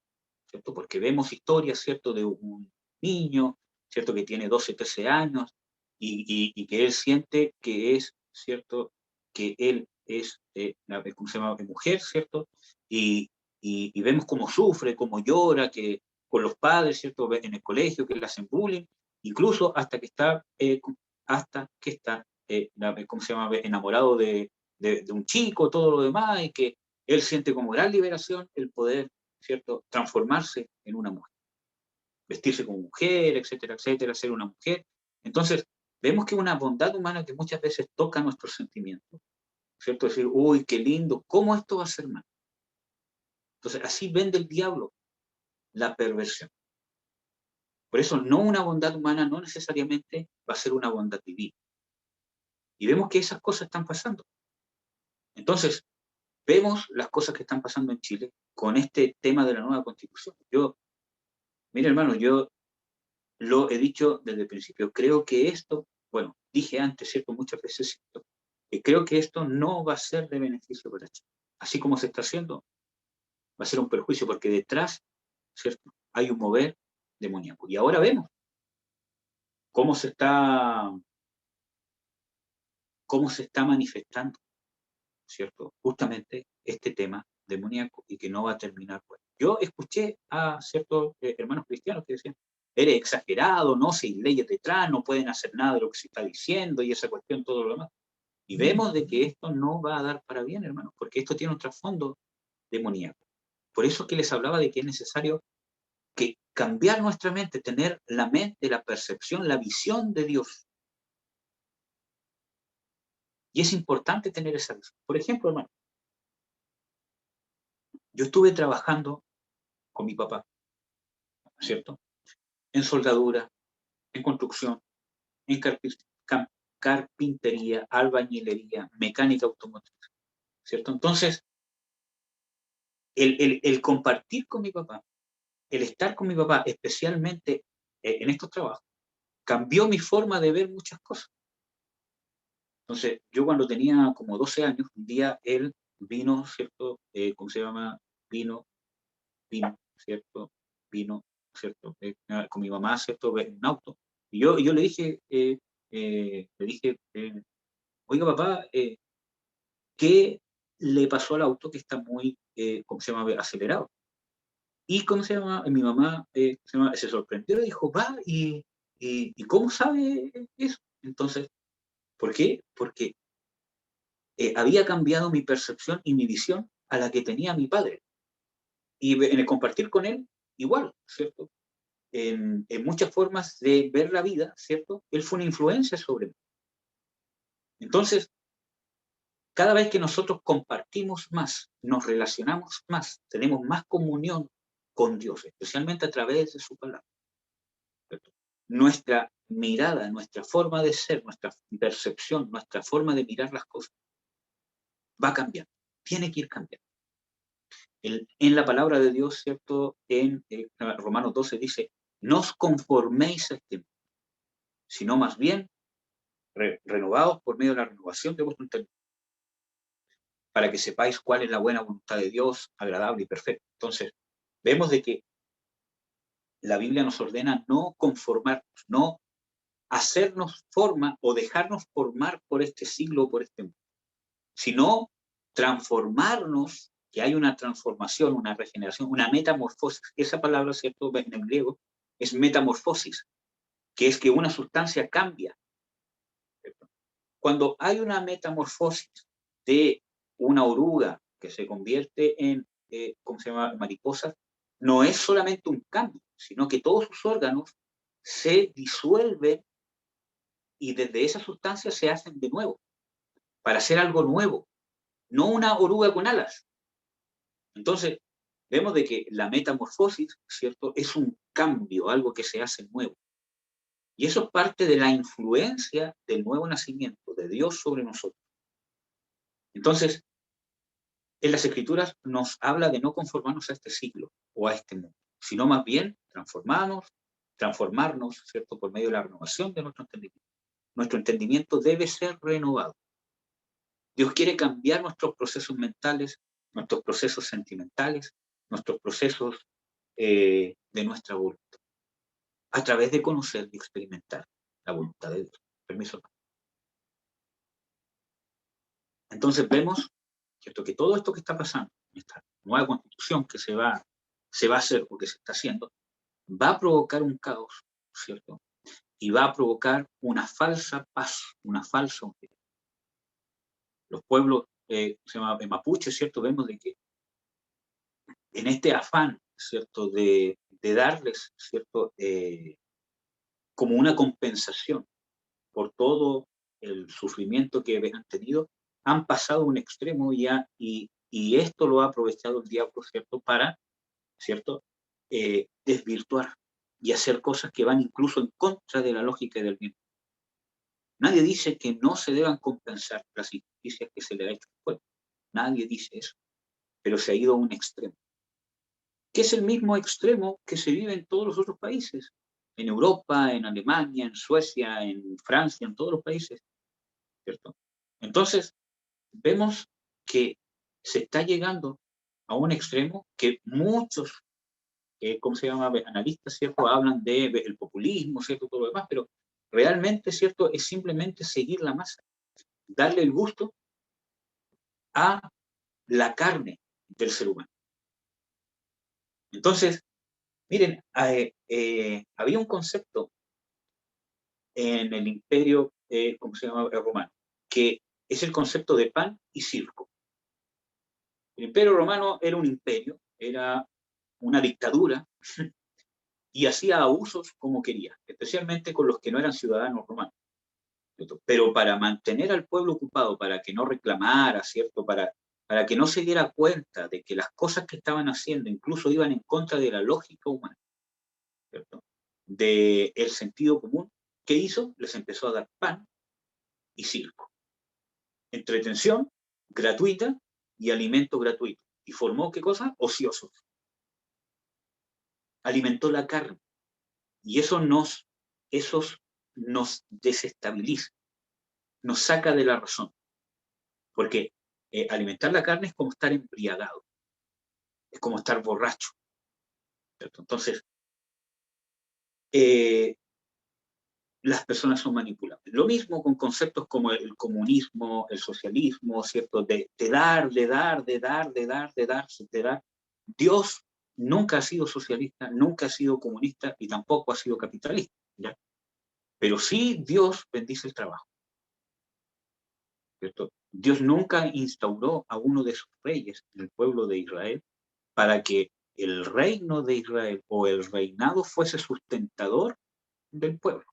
¿cierto? Porque vemos historias, ¿cierto?, de un niño, ¿cierto?, que tiene 12, 13 años y que él siente que es, ¿cierto?, que él es, ¿cómo se llama?, mujer, ¿cierto? Y vemos cómo sufre, cómo llora, que con los padres, ¿cierto?, en el colegio, que le hacen bullying, incluso hasta que está, ¿cómo se llama?, enamorado de un chico, todo lo demás, y que él siente como gran liberación el poder, ¿cierto?, transformarse en una mujer, vestirse como mujer, etcétera, etcétera, ser una mujer. Entonces, vemos que una bondad humana que muchas veces toca nuestros sentimientos, ¿cierto? Decir, uy, qué lindo, ¿cómo esto va a ser mal? Entonces, así vende el diablo la perversión. Por eso, no una bondad humana no necesariamente va a ser una bondad divina. Y vemos que esas cosas están pasando. Entonces, vemos las cosas que están pasando en Chile con este tema de la nueva Constitución. Mire, hermano, yo lo he dicho desde el principio. Creo que esto, bueno, dije antes, ¿cierto?, muchas veces, ¿cierto?, que creo que esto no va a ser de beneficio para Chile. Así como se está haciendo, va a ser un perjuicio, porque detrás, ¿cierto?, hay un mover demoníaco. Y ahora vemos cómo se está manifestando, ¿cierto?, justamente este tema demoníaco y que no va a terminar bueno. Yo escuché a ciertos hermanos cristianos que decían, eres exagerado, no, si hay leyes detrás, no pueden hacer nada de lo que se está diciendo y esa cuestión, todo lo demás. Y vemos de que esto no va a dar para bien, hermanos, porque esto tiene un trasfondo demoníaco. Por eso es que les hablaba de que es necesario que cambiar nuestra mente, tener la mente, la percepción, la visión de Dios. Y es importante tener esa visión. Por ejemplo, hermano, yo estuve trabajando con mi papá, ¿cierto? En soldadura, en construcción, en carpintería, albañilería, mecánica automotriz, ¿cierto? Entonces, el compartir con mi papá, el estar con mi papá, especialmente en estos trabajos, cambió mi forma de ver muchas cosas. Entonces, yo cuando tenía como 12 años, un día él vino, ¿cierto? ¿Cómo se llama? Vino, ¿cierto? Vino, ¿cierto? Con mi mamá, ¿cierto? En un auto. Y yo le dije, oiga, papá, ¿qué le pasó al auto que está muy, ¿cómo se llama? Acelerado. Y, ¿cómo se llama? Mi mamá se sorprendió y dijo, va, ¿y cómo sabe eso? Entonces, ¿por qué? Porque había cambiado mi percepción y mi visión a la que tenía mi padre. Y en el compartir con él, igual, ¿cierto? En muchas formas de ver la vida, ¿cierto? Él fue una influencia sobre mí. Entonces, cada vez que nosotros compartimos más, nos relacionamos más, tenemos más comunión con Dios, especialmente a través de su palabra, ¿cierto? Nuestra mirada, nuestra forma de ser, nuestra percepción, nuestra forma de mirar las cosas va a cambiar, tiene que ir cambiando. En la palabra de Dios, ¿cierto? En Romanos 12 dice, no os conforméis a este mundo, sino más bien renovados por medio de la renovación de vuestro entendimiento, para que sepáis cuál es la buena voluntad de Dios, agradable y perfecta. Entonces, vemos de que la Biblia nos ordena no conformarnos, no hacernos forma o dejarnos formar por este siglo o por este mundo, sino transformarnos, que hay una transformación, una regeneración, una metamorfosis. Esa palabra, ¿cierto? En el griego es metamorfosis, que es que una sustancia cambia, ¿cierto? Cuando hay una metamorfosis de una oruga que se convierte en, ¿cómo se llama?, mariposa, no es solamente un cambio, sino que todos sus órganos se disuelven y desde esa sustancia se hacen de nuevo, para hacer algo nuevo, no una oruga con alas. Entonces, vemos de que la metamorfosis, ¿cierto?, es un cambio, algo que se hace nuevo. Y eso es parte de la influencia del nuevo nacimiento de Dios sobre nosotros. Entonces, en las Escrituras nos habla de no conformarnos a este siglo o a este mundo, sino más bien transformarnos, ¿cierto?, por medio de la renovación de nuestro entendimiento. Nuestro entendimiento debe ser renovado. Dios quiere cambiar nuestros procesos mentales, nuestros procesos sentimentales, nuestros procesos de nuestra voluntad, a través de conocer y experimentar la voluntad de Dios. Permiso. Entonces vemos, ¿cierto?, que todo esto que está pasando, esta nueva constitución que se va a hacer o que se está haciendo, va a provocar un caos, ¿cierto? Y va a provocar una falsa paz, una falsa unidad. Los pueblos, se llama mapuche, ¿cierto? Vemos de que en este afán, ¿cierto?, de darles, ¿cierto?, como una compensación por todo el sufrimiento que han tenido, han pasado a un extremo ya, y esto lo ha aprovechado el diablo, ¿cierto?, para, ¿cierto?, desvirtuar y hacer cosas que van incluso en contra de la lógica y del bien. Nadie dice que no se deban compensar las injusticias que se le ha hecho al pueblo. Nadie dice eso, pero se ha ido a un extremo, que es el mismo extremo que se vive en todos los otros países, en Europa, en Alemania, en Suecia, en Francia, en todos los países, ¿cierto? Entonces, vemos que se está llegando a un extremo que muchos, ¿cómo se llama?, analistas, ¿cierto?, hablan del populismo, ¿cierto?, todo lo demás, pero realmente, ¿cierto?, es simplemente seguir la masa, darle el gusto a la carne del ser humano. Entonces, miren, había un concepto en el imperio, ¿cómo se llama?, romano, que es el concepto de pan y circo. El imperio romano era un imperio, era una dictadura y hacía abusos como quería, especialmente con los que no eran ciudadanos romanos. ¿Cierto? Pero para mantener al pueblo ocupado, para que no reclamara, ¿cierto? Para que no se diera cuenta de que las cosas que estaban haciendo incluso iban en contra de la lógica humana, ¿cierto? Del sentido común, ¿qué hizo? Les empezó a dar pan y circo. Entretención gratuita y alimento gratuito. ¿Y formó qué cosa? Ociosos. Alimentó la carne. Y eso nos desestabiliza, nos saca de la razón. Porque alimentar la carne es como estar embriagado, es como estar borracho, ¿cierto? Entonces, las personas son manipulables. Lo mismo con conceptos como el comunismo, el socialismo, ¿cierto? De dar, de dar, de dar, de dar, de dar, de dar. Dios nunca ha sido socialista, nunca ha sido comunista y tampoco ha sido capitalista, ¿ya? Pero sí Dios bendice el trabajo, ¿cierto? Dios nunca instauró a uno de sus reyes en el pueblo de Israel para que el reino de Israel o el reinado fuese sustentador del pueblo.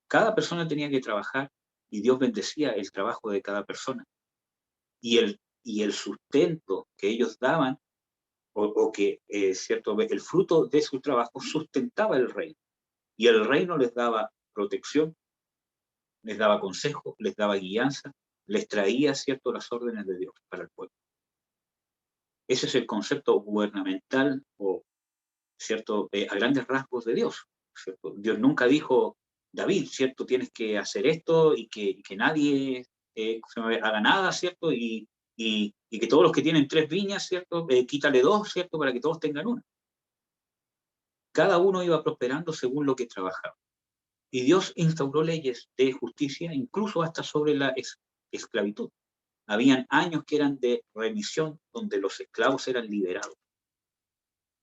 Cada persona tenía que trabajar y Dios bendecía el trabajo de cada persona. Y el sustento que ellos daban, o que, ¿cierto? El fruto de su trabajo sustentaba el reino. Y el reino les daba protección, les daba consejo, les daba guianza, les traía, ¿cierto?, las órdenes de Dios para el pueblo. Ese es el concepto gubernamental, o, ¿cierto?, a grandes rasgos de Dios, ¿cierto? Dios nunca dijo, David, ¿cierto?, tienes que hacer esto y que nadie haga nada, ¿cierto? Y que todos los que tienen 3 viñas, ¿cierto?, quítale 2, ¿cierto?, para que todos tengan una. Cada uno iba prosperando según lo que trabajaba. Y Dios instauró leyes de justicia, incluso hasta sobre la esclavitud. Habían años que eran de remisión, donde los esclavos eran liberados.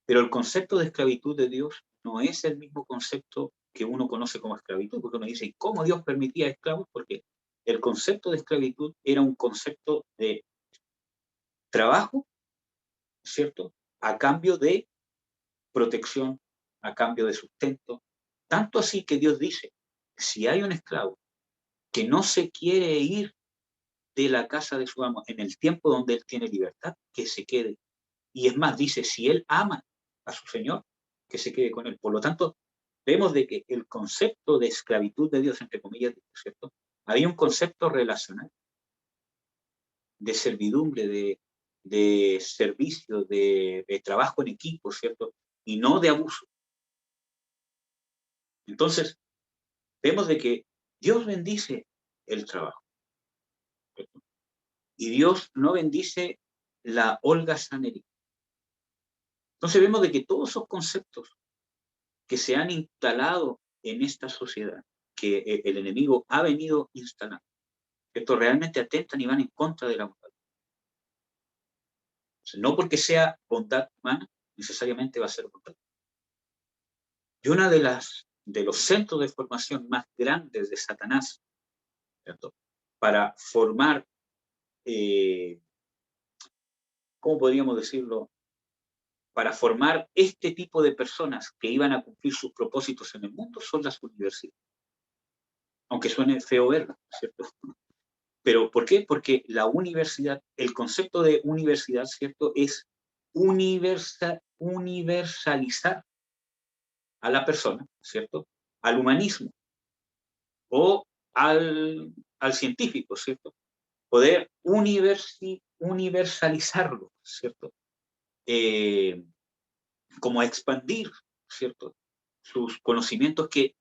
Pero el concepto de esclavitud de Dios no es el mismo concepto que uno conoce como esclavitud, porque uno dice, ¿cómo Dios permitía esclavos? Porque el concepto de esclavitud era un concepto de trabajo, ¿cierto?, a cambio de protección, a cambio de sustento. Tanto así que Dios dice, si hay un esclavo que no se quiere ir de la casa de su amo en el tiempo donde él tiene libertad, que se quede. Y es más, dice, si él ama a su Señor, que se quede con él. Por lo tanto, vemos de que el concepto de esclavitud de Dios, entre comillas, ¿cierto?, había un concepto relacional, de servidumbre, de servicio, de trabajo en equipo, ¿cierto?, y no de abuso. Entonces, vemos de que Dios bendice el trabajo, ¿cierto? Y Dios no bendice la holgazanería. Entonces vemos de que todos esos conceptos que se han instalado en esta sociedad, que el enemigo ha venido instalando, estos realmente atentan y van en contra de la bondad. Entonces, no porque sea bondad humana, necesariamente va a ser bondad. Y una de los centros de formación más grandes de Satanás, ¿cierto?, para formar, ¿cómo podríamos decirlo?, para formar este tipo de personas que iban a cumplir sus propósitos en el mundo, son las universidades. Aunque suene feo verlo, ¿cierto? ¿Pero por qué? Porque la universidad, el concepto de universidad, ¿cierto?, es universalizar a la persona, ¿cierto?, al humanismo o al científico, ¿cierto? Poder universalizarlo, ¿cierto? Como expandir, ¿cierto?, sus conocimientos, que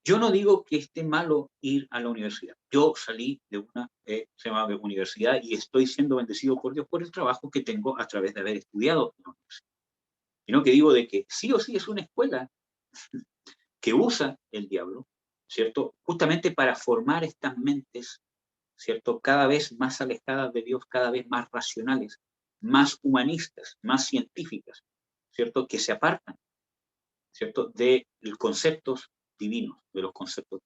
yo no digo que esté malo ir a la universidad. Yo salí de una se llama universidad y estoy siendo bendecido por Dios por el trabajo que tengo a través de haber estudiado en la universidad. Sino que digo de que sí o sí es una escuela que usa el diablo, ¿cierto?, justamente para formar estas mentes, ¿cierto?, cada vez más alejadas de Dios, cada vez más racionales, más humanistas, más científicas, ¿cierto?, que se apartan, ¿cierto?, de los conceptos divinos, de los conceptos.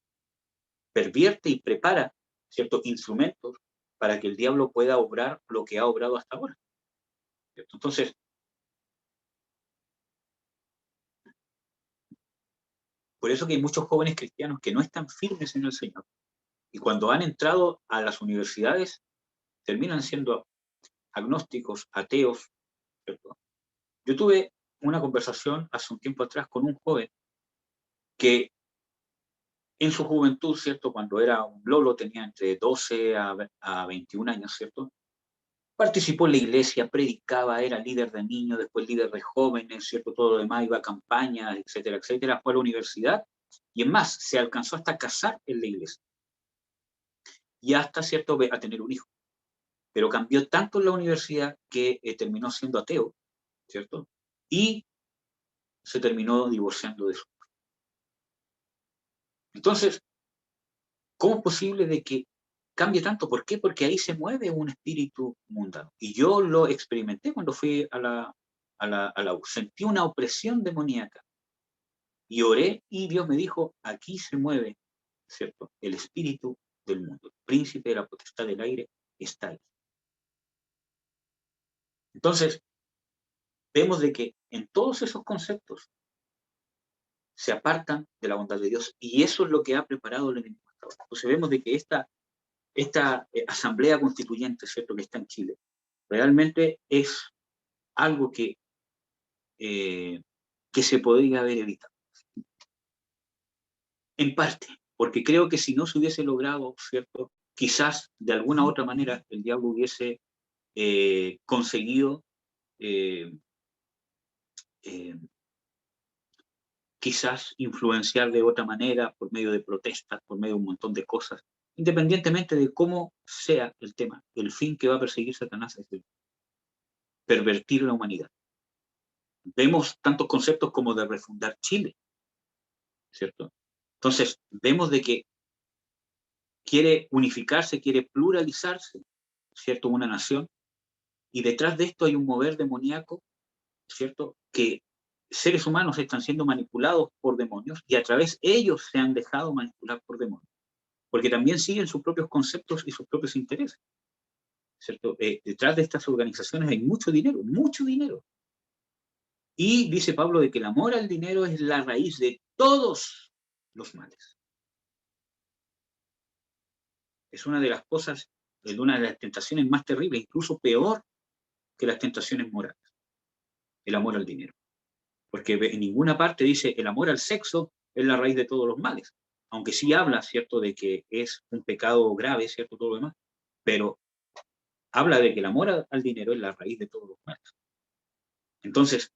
Pervierte y prepara, ¿cierto?, instrumentos para que el diablo pueda obrar lo que ha obrado hasta ahora, ¿cierto? Entonces, Por eso que hay muchos jóvenes cristianos que no están firmes en el Señor. Y cuando han entrado a las universidades, terminan siendo agnósticos, ateos, ¿cierto? Yo tuve una conversación hace un tiempo atrás con un joven que en su juventud, ¿cierto? Cuando era un lolo, tenía entre 12 a 21 años, ¿cierto? Participó en la iglesia, predicaba, era líder de niños, después líder de jóvenes, ¿cierto? Todo lo demás, iba a campañas, etcétera, etcétera. Fue a la universidad y en más, se alcanzó hasta casar en la iglesia. Y hasta, ¿cierto?, a tener un hijo. Pero cambió tanto en la universidad que terminó siendo ateo, ¿cierto? Y se terminó divorciando de su mujer. Entonces, ¿cómo es posible de que cambie tanto? ¿Por qué? Porque ahí se mueve un espíritu mundano. Y yo lo experimenté cuando fui a la U. Sentí una opresión demoníaca. Y oré y Dios me dijo, aquí se mueve, ¿cierto?, el espíritu del mundo. El príncipe de la potestad del aire está ahí. Entonces, vemos de que en todos esos conceptos se apartan de la bondad de Dios. Y eso es lo que ha preparado el enemigo hasta ahora. Entonces vemos de que esta asamblea constituyente, ¿cierto?, que está en Chile, realmente es algo que se podría haber evitado. En parte, porque creo que si no se hubiese logrado, ¿cierto?, quizás de alguna u otra manera el diablo hubiese conseguido quizás influenciar de otra manera por medio de protestas, por medio de un montón de cosas, independientemente de cómo sea el tema. El fin que va a perseguir Satanás es el pervertir la humanidad. Vemos tantos conceptos como de refundar Chile, ¿cierto? Entonces, vemos de que quiere unificarse, quiere pluralizarse, ¿cierto?, una nación, y detrás de esto hay un mover demoníaco, ¿cierto?, que seres humanos están siendo manipulados por demonios y a través ellos se han dejado manipular por demonios, porque también siguen sus propios conceptos y sus propios intereses, ¿cierto? Detrás de estas organizaciones hay mucho dinero, mucho dinero. Y dice Pablo de que el amor al dinero es la raíz de todos los males. Es una de las cosas, es una de las tentaciones más terribles, incluso peor que las tentaciones morales, el amor al dinero. Porque en ninguna parte dice el amor al sexo es la raíz de todos los males, aunque sí habla, ¿cierto?, de que es un pecado grave, ¿cierto?, todo lo demás, pero habla de que el amor al dinero es la raíz de todos los males. Entonces,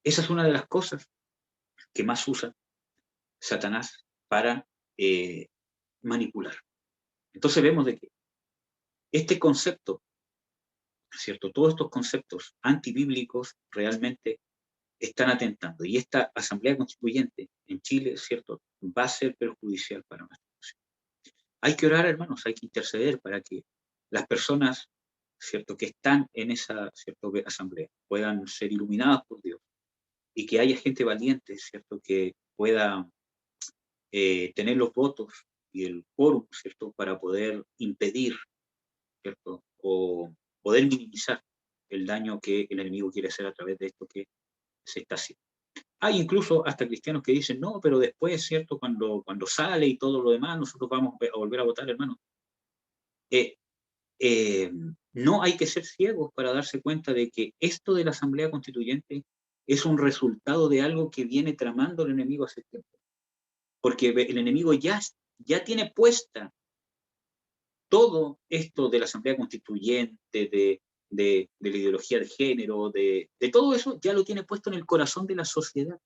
esa es una de las cosas que más usa Satanás para manipular. Entonces vemos de que este concepto, ¿cierto?, todos estos conceptos antibíblicos realmente están atentando. Y esta asamblea constituyente en Chile, ¿cierto?, va a ser perjudicial para nuestra nación. Hay que orar, hermanos, hay que interceder para que las personas, ¿cierto?, que están en esa, ¿cierto?, asamblea puedan ser iluminadas por Dios y que haya gente valiente, ¿cierto?, que pueda tener los votos y el quórum, ¿cierto?, para poder impedir, ¿cierto?, o poder minimizar el daño que el enemigo quiere hacer a través de esto que se está haciendo. Hay incluso hasta cristianos que dicen, no, pero después, ¿cierto?, cuando sale y todo lo demás, nosotros vamos a volver a votar, hermano. No hay que ser ciegos para darse cuenta de que esto de la Asamblea Constituyente es un resultado de algo que viene tramando el enemigo hace tiempo. Porque el enemigo ya tiene puesta todo esto de la Asamblea Constituyente, de la ideología de género, de todo eso, ya lo tiene puesto en el corazón de la sociedad.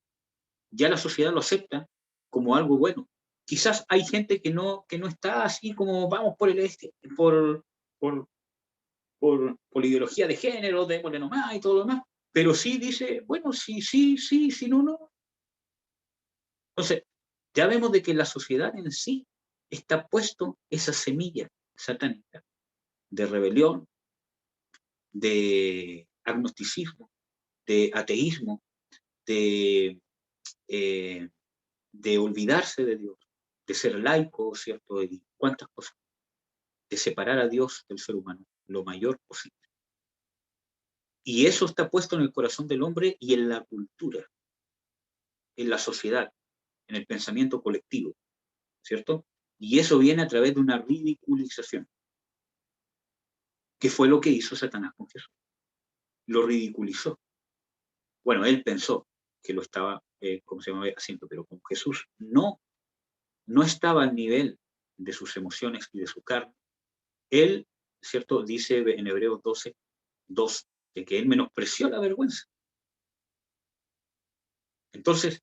Ya la sociedad lo acepta como algo bueno. Quizás hay gente que no está así como vamos por la ideología de género, démosle nomás y todo lo demás, pero sí dice, bueno, sí, no, no. Entonces, ya vemos de que la sociedad en sí está puesto esa semilla satánica de rebelión, de agnosticismo, de ateísmo, de olvidarse de Dios, de ser laico, ¿cierto? Y cuántas cosas. De separar a Dios del ser humano lo mayor posible. Y eso está puesto en el corazón del hombre y en la cultura, en la sociedad. en el pensamiento colectivo, ¿cierto? Y eso viene a través de una ridiculización, que fue lo que hizo Satanás con Jesús. Lo ridiculizó. Bueno, él pensó que lo estaba, ¿cómo se llama?, haciendo, pero con Jesús no estaba al nivel de sus emociones y de su carne. Él, ¿cierto?, dice en Hebreos 12:2, de que él menospreció la vergüenza. Entonces,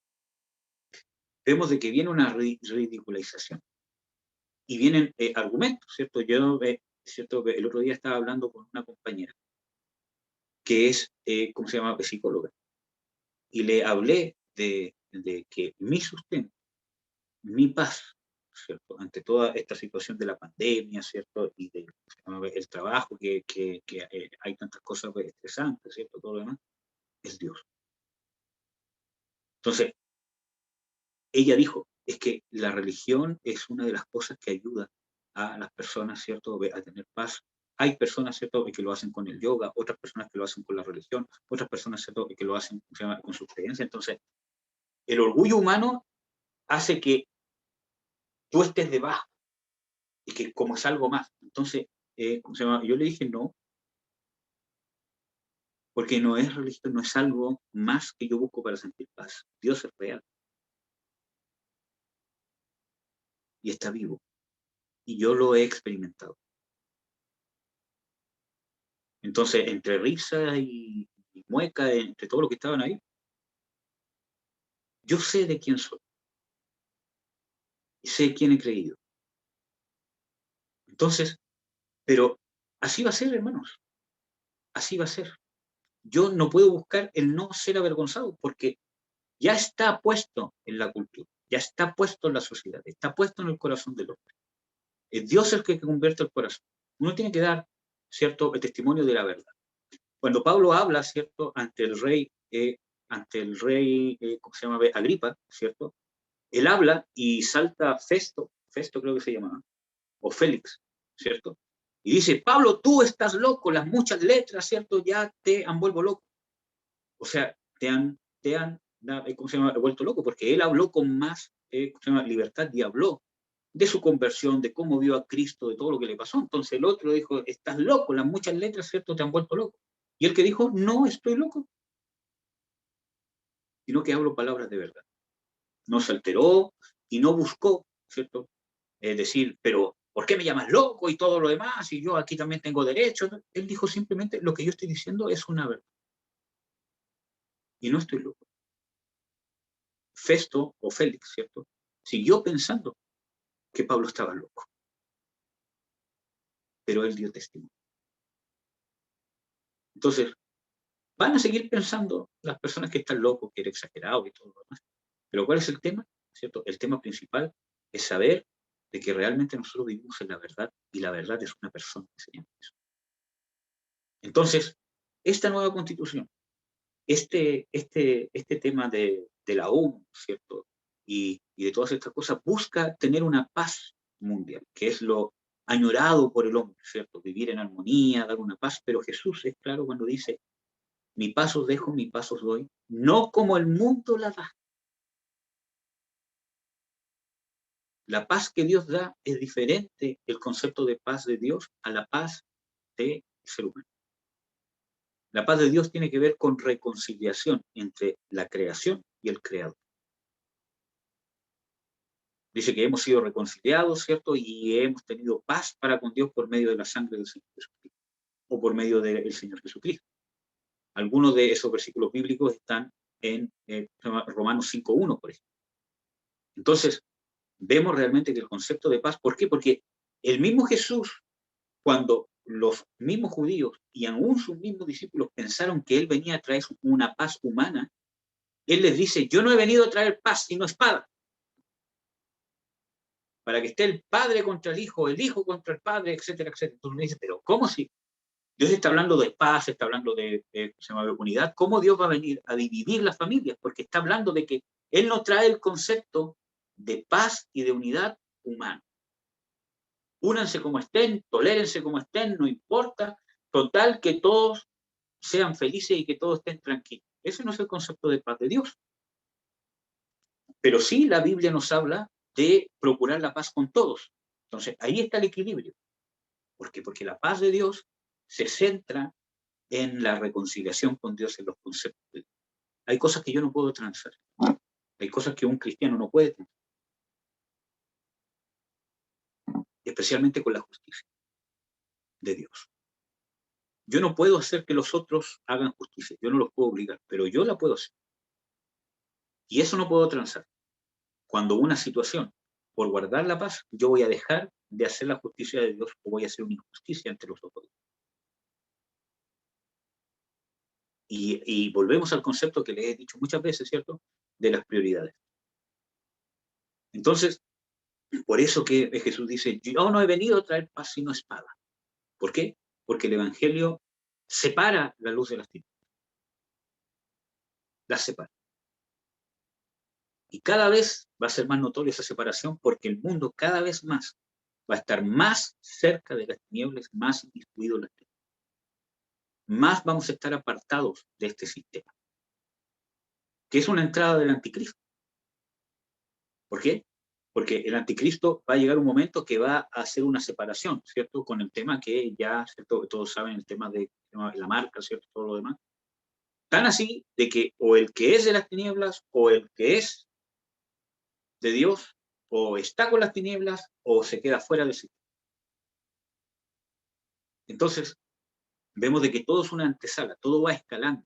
vemos de que viene una ridiculización. Y vienen argumentos, ¿cierto? Yo, ¿cierto?, el otro día estaba hablando con una compañera que es, ¿cómo se llama?, psicóloga. Y le hablé de que mi sustento, mi paz, ¿cierto?, ante toda esta situación de la pandemia, ¿cierto?, y del trabajo, que hay tantas cosas estresantes, ¿cierto?, todo lo demás, es Dios. Entonces, ella dijo, es que la religión es una de las cosas que ayuda a las personas, ¿cierto?, a tener paz. Hay personas, ¿cierto?, que lo hacen con el yoga, otras personas que lo hacen con la religión, otras personas, ¿cierto?, que lo hacen con su creencia. Entonces, el orgullo humano hace que tú estés debajo y que como es algo más. Entonces, ¿cómo se llama?, yo le dije no, porque no es religión, no es algo más que yo busco para sentir paz. Dios es real y está vivo, y yo lo he experimentado. Entonces, entre risa y mueca, entre todo lo que estaban ahí, yo sé de quién soy y sé quién he creído. Entonces, pero así va a ser, hermanos, así va a ser. Yo no puedo buscar el no ser avergonzado, porque ya está puesto en la cultura, ya está puesto en la sociedad, está puesto en el corazón del hombre. Es Dios el que convierte el corazón. Uno tiene que dar, ¿cierto?, el testimonio de la verdad. Cuando Pablo habla, ¿cierto?, ante el rey, ¿cómo se llama?, Agripa, ¿cierto?, él habla y salta Festo creo que se llamaba, o Félix, ¿cierto? Y dice, Pablo, tú estás loco, las muchas letras, ¿cierto?, ya te han vuelto loco. O sea, te han ¿cómo se llama?, vuelto loco, porque él habló con más, ¿cómo se llama?, libertad, y habló de su conversión, de cómo vio a Cristo, de todo lo que le pasó. Entonces el otro dijo, estás loco, las muchas letras, ¿cierto?, te han vuelto loco. Y el que dijo, no estoy loco, sino que hablo palabras de verdad. No se alteró y no buscó, ¿cierto?, decir, pero ¿por qué me llamas loco y todo lo demás? Y yo aquí también tengo derecho. Él dijo simplemente, lo que yo estoy diciendo es una verdad. Y no estoy loco. Festo o Félix, ¿cierto?, siguió pensando que Pablo estaba loco. Pero él dio testimonio. Entonces, van a seguir pensando las personas que están locos, que eres exagerado y todo lo demás. Pero ¿cuál es el tema? ¿Cierto? El tema principal es saber de que realmente nosotros vivimos en la verdad, y la verdad es una persona que se llama Jesús. Entonces, esta nueva constitución, este tema de la ONU, ¿cierto?, y de todas estas cosas, busca tener una paz mundial, que es lo añorado por el hombre, ¿cierto? Vivir en armonía, dar una paz, pero Jesús es claro cuando dice, mi paz os dejo, mi paz os doy, no como el mundo la da. La paz que Dios da es diferente, el concepto de paz de Dios, a la paz del ser humano. La paz de Dios tiene que ver con reconciliación entre la creación y el creador. Dice que hemos sido reconciliados, ¿cierto? Y hemos tenido paz para con Dios por medio de la sangre del Señor Jesucristo, o por medio del Señor Jesucristo. Algunos de esos versículos bíblicos están en Romanos 5:1, por ejemplo. Entonces, vemos realmente que el concepto de paz, ¿por qué? Porque el mismo Jesús, cuando los mismos judíos y aún sus mismos discípulos pensaron que él venía a traer una paz humana, él les dice, yo no he venido a traer paz, sino espada. Para que esté el padre contra el hijo contra el padre, etcétera, etcétera. Entonces me dice, pero ¿cómo si Dios está hablando de paz, está hablando de unidad? ¿Cómo Dios va a venir a dividir las familias? Porque está hablando de que Él no trae el concepto de paz y de unidad humana. Únanse como estén, tolérense como estén, no importa, total que todos sean felices y que todos estén tranquilos. Ese no es el concepto de paz de Dios. Pero sí la Biblia nos habla de procurar la paz con todos. Entonces, ahí está el equilibrio. ¿Por qué? Porque la paz de Dios se centra en la reconciliación con Dios, en los conceptos de Dios. Hay cosas que yo no puedo transar. Hay cosas que un cristiano no puede transar. Especialmente con la justicia de Dios. Yo no puedo hacer que los otros hagan justicia. Yo no los puedo obligar, pero yo la puedo hacer. Y eso no puedo transar. Cuando una situación, por guardar la paz, yo voy a dejar de hacer la justicia de Dios o voy a hacer una injusticia ante los ojos. Y volvemos al concepto que les he dicho muchas veces, ¿cierto? De las prioridades. Entonces, por eso que Jesús dice, yo no he venido a traer paz sino espada. ¿Por qué? Porque el Evangelio separa la luz de las tinieblas. Las separa. Y cada vez va a ser más notoria esa separación porque el mundo cada vez más va a estar más cerca de las tinieblas, más inmiscuido en las tinieblas. Más vamos a estar apartados de este sistema, que es una entrada del anticristo. ¿Por qué? Porque el anticristo va a llegar un momento que va a hacer una separación, ¿cierto? Con el tema que ya, ¿cierto? Todos saben, el tema de la marca, ¿cierto? Todo lo demás. Tan así de que o el que es de las tinieblas o el que es de Dios o está con las tinieblas o se queda fuera de sí. Entonces, vemos de que todo es una antesala, todo va escalando,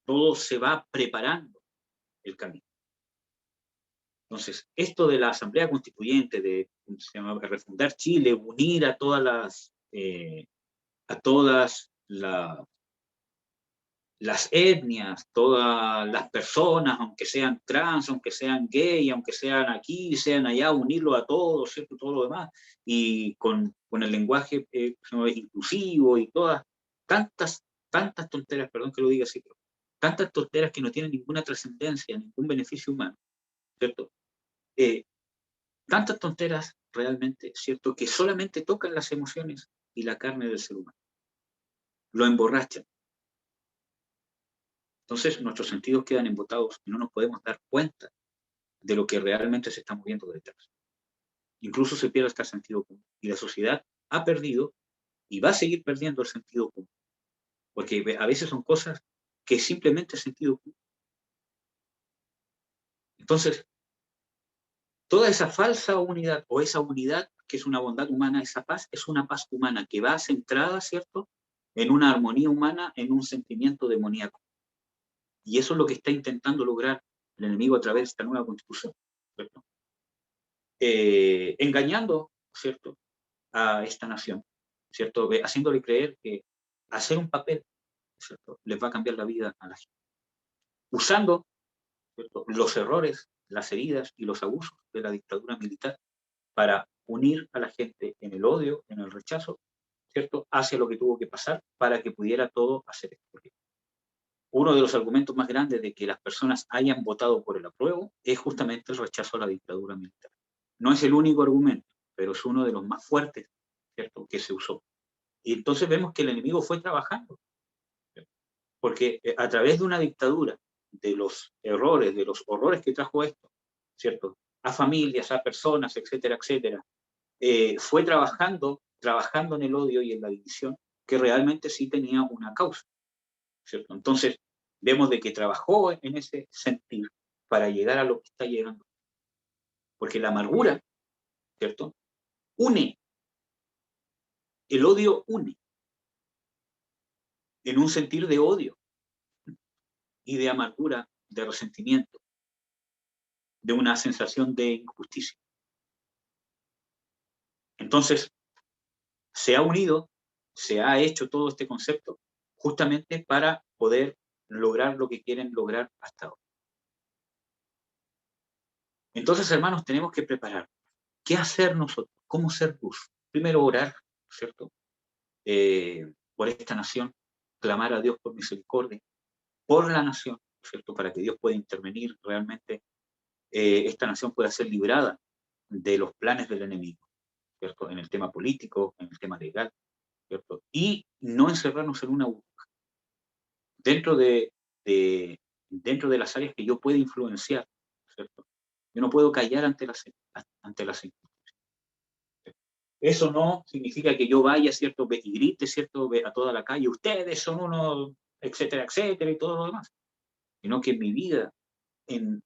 todo se va preparando el camino. Entonces, esto de la Asamblea Constituyente, de refundar Chile, unir a todas las etnias, todas las personas, aunque sean trans, aunque sean gay, aunque sean aquí, sean allá, unirlo a todos, ¿cierto? Todo lo demás, y con el lenguaje inclusivo y todas, tantas tonteras, perdón que lo diga así, pero tantas tonteras que no tienen ninguna trascendencia, ningún beneficio humano, ¿cierto? Tantas tonteras realmente, ¿cierto? Que solamente tocan las emociones y la carne del ser humano. Lo emborrachan. Entonces nuestros sentidos quedan embotados y no nos podemos dar cuenta de lo que realmente se está moviendo detrás. Incluso se pierde hasta el sentido común. Y la sociedad ha perdido y va a seguir perdiendo el sentido común. Porque a veces son cosas que simplemente es sentido común. Entonces, toda esa falsa unidad o esa unidad que es una bondad humana, esa paz, es una paz humana que va centrada, ¿cierto?, en una armonía humana, en un sentimiento demoníaco. Y eso es lo que está intentando lograr el enemigo a través de esta nueva constitución, ¿cierto? Engañando, ¿cierto?, a esta nación, ¿cierto?, haciéndole creer que hacer un papel, ¿cierto?, les va a cambiar la vida a la gente. Usando, ¿cierto?, los errores, las heridas y los abusos de la dictadura militar para unir a la gente en el odio, en el rechazo, ¿cierto?, hacia lo que tuvo que pasar para que pudiera todo hacer esto. Uno de los argumentos más grandes de que las personas hayan votado por el apruebo es justamente el rechazo a la dictadura militar. No es el único argumento, pero es uno de los más fuertes, ¿cierto?, que se usó. Y entonces vemos que el enemigo fue trabajando, ¿cierto?, porque a través de una dictadura, de los errores, de los horrores que trajo esto, ¿cierto?, a familias, a personas, etcétera, etcétera, fue trabajando en el odio y en la división, que realmente sí tenía una causa, ¿cierto? Entonces, vemos de que trabajó en ese sentido para llegar a lo que está llegando. Porque la amargura, ¿cierto?, une. El odio une. En un sentir de odio y de amargura, de resentimiento, de una sensación de injusticia. Entonces, se ha unido, se ha hecho todo este concepto justamente para poder lograr lo que quieren lograr hasta ahora. Entonces, hermanos, tenemos que preparar. ¿Qué hacer nosotros? ¿Cómo ser luz? Primero orar, ¿cierto?, por esta nación, clamar a Dios por misericordia, por la nación, ¿cierto?, para que Dios pueda intervenir realmente, esta nación pueda ser librada de los planes del enemigo, ¿cierto?, en el tema político, en el tema legal, ¿cierto?, y no encerrarnos en una burbuja. Dentro de las áreas que yo pueda influenciar, ¿cierto?, Yo no puedo callar ante las circunstancias. Eso no significa que yo vaya, ¿cierto?, y grite, ¿cierto?, a toda la calle, ustedes son unos, etcétera, etcétera, y todo lo demás. Sino que en mi vida, en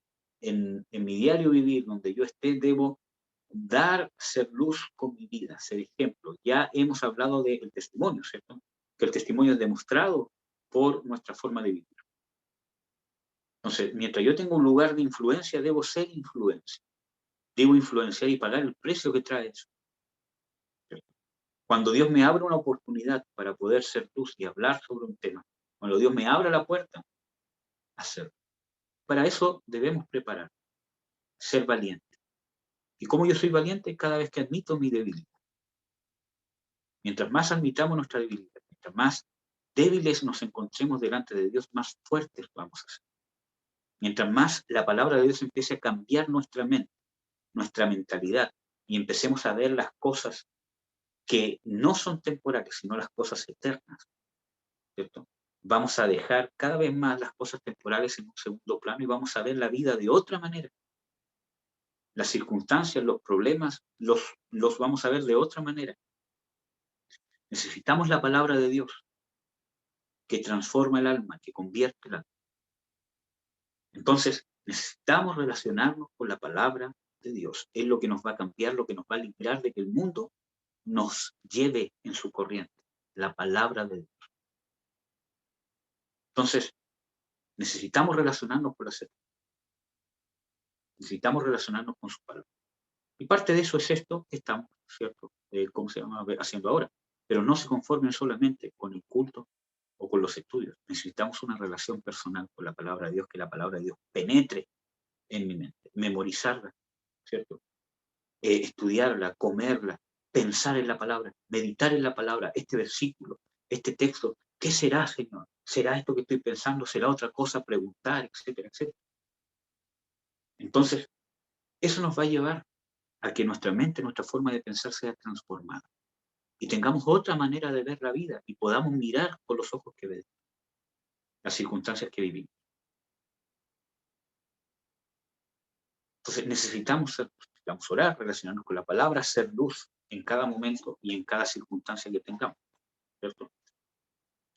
mi diario vivir, donde yo esté, debo ser luz con mi vida, ser ejemplo. Ya hemos hablado del testimonio, ¿cierto? Que el testimonio es demostrado por nuestra forma de vivir. Entonces, mientras yo tengo un lugar de influencia, debo ser influencia. Debo influenciar y pagar el precio que trae eso. ¿Cierto? Cuando Dios me abre una oportunidad para poder ser luz y hablar sobre un tema, cuando Dios me abra la puerta, hacerlo. Para eso debemos preparar, ser valiente. ¿Y cómo yo soy valiente? Cada vez que admito mi debilidad. Mientras más admitamos nuestra debilidad, mientras más débiles nos encontremos delante de Dios, más fuertes vamos a ser. Mientras más la palabra de Dios empiece a cambiar nuestra mente, nuestra mentalidad, y empecemos a ver las cosas que no son temporales, sino las cosas eternas, ¿cierto? Vamos a dejar cada vez más las cosas temporales en un segundo plano y vamos a ver la vida de otra manera. Las circunstancias, los problemas, los vamos a ver de otra manera. Necesitamos la palabra de Dios, que transforma el alma, que convierte el alma. Entonces, necesitamos relacionarnos con la palabra de Dios. Es lo que nos va a cambiar, lo que nos va a liberar de que el mundo nos lleve en su corriente. La palabra de Dios. Entonces, necesitamos relacionarnos con la Escritura. Necesitamos relacionarnos con su palabra. Y parte de eso es esto que estamos, ¿cierto? ¿Cómo se llama? Haciendo ahora. Pero no se conformen solamente con el culto o con los estudios. Necesitamos una relación personal con la palabra de Dios, que la palabra de Dios penetre en mi mente, memorizarla, ¿cierto? Estudiarla, comerla, pensar en la palabra, meditar en la palabra, este versículo, este texto. ¿Qué será, Señor? ¿Será esto que estoy pensando? ¿Será otra cosa? Preguntar, etcétera, etcétera. Entonces, eso nos va a llevar a que nuestra mente, nuestra forma de pensar sea transformada y tengamos otra manera de ver la vida y podamos mirar con los ojos que vemos las circunstancias que vivimos. Entonces necesitamos orar, relacionarnos con la palabra, ser luz en cada momento y en cada circunstancia que tengamos, ¿cierto?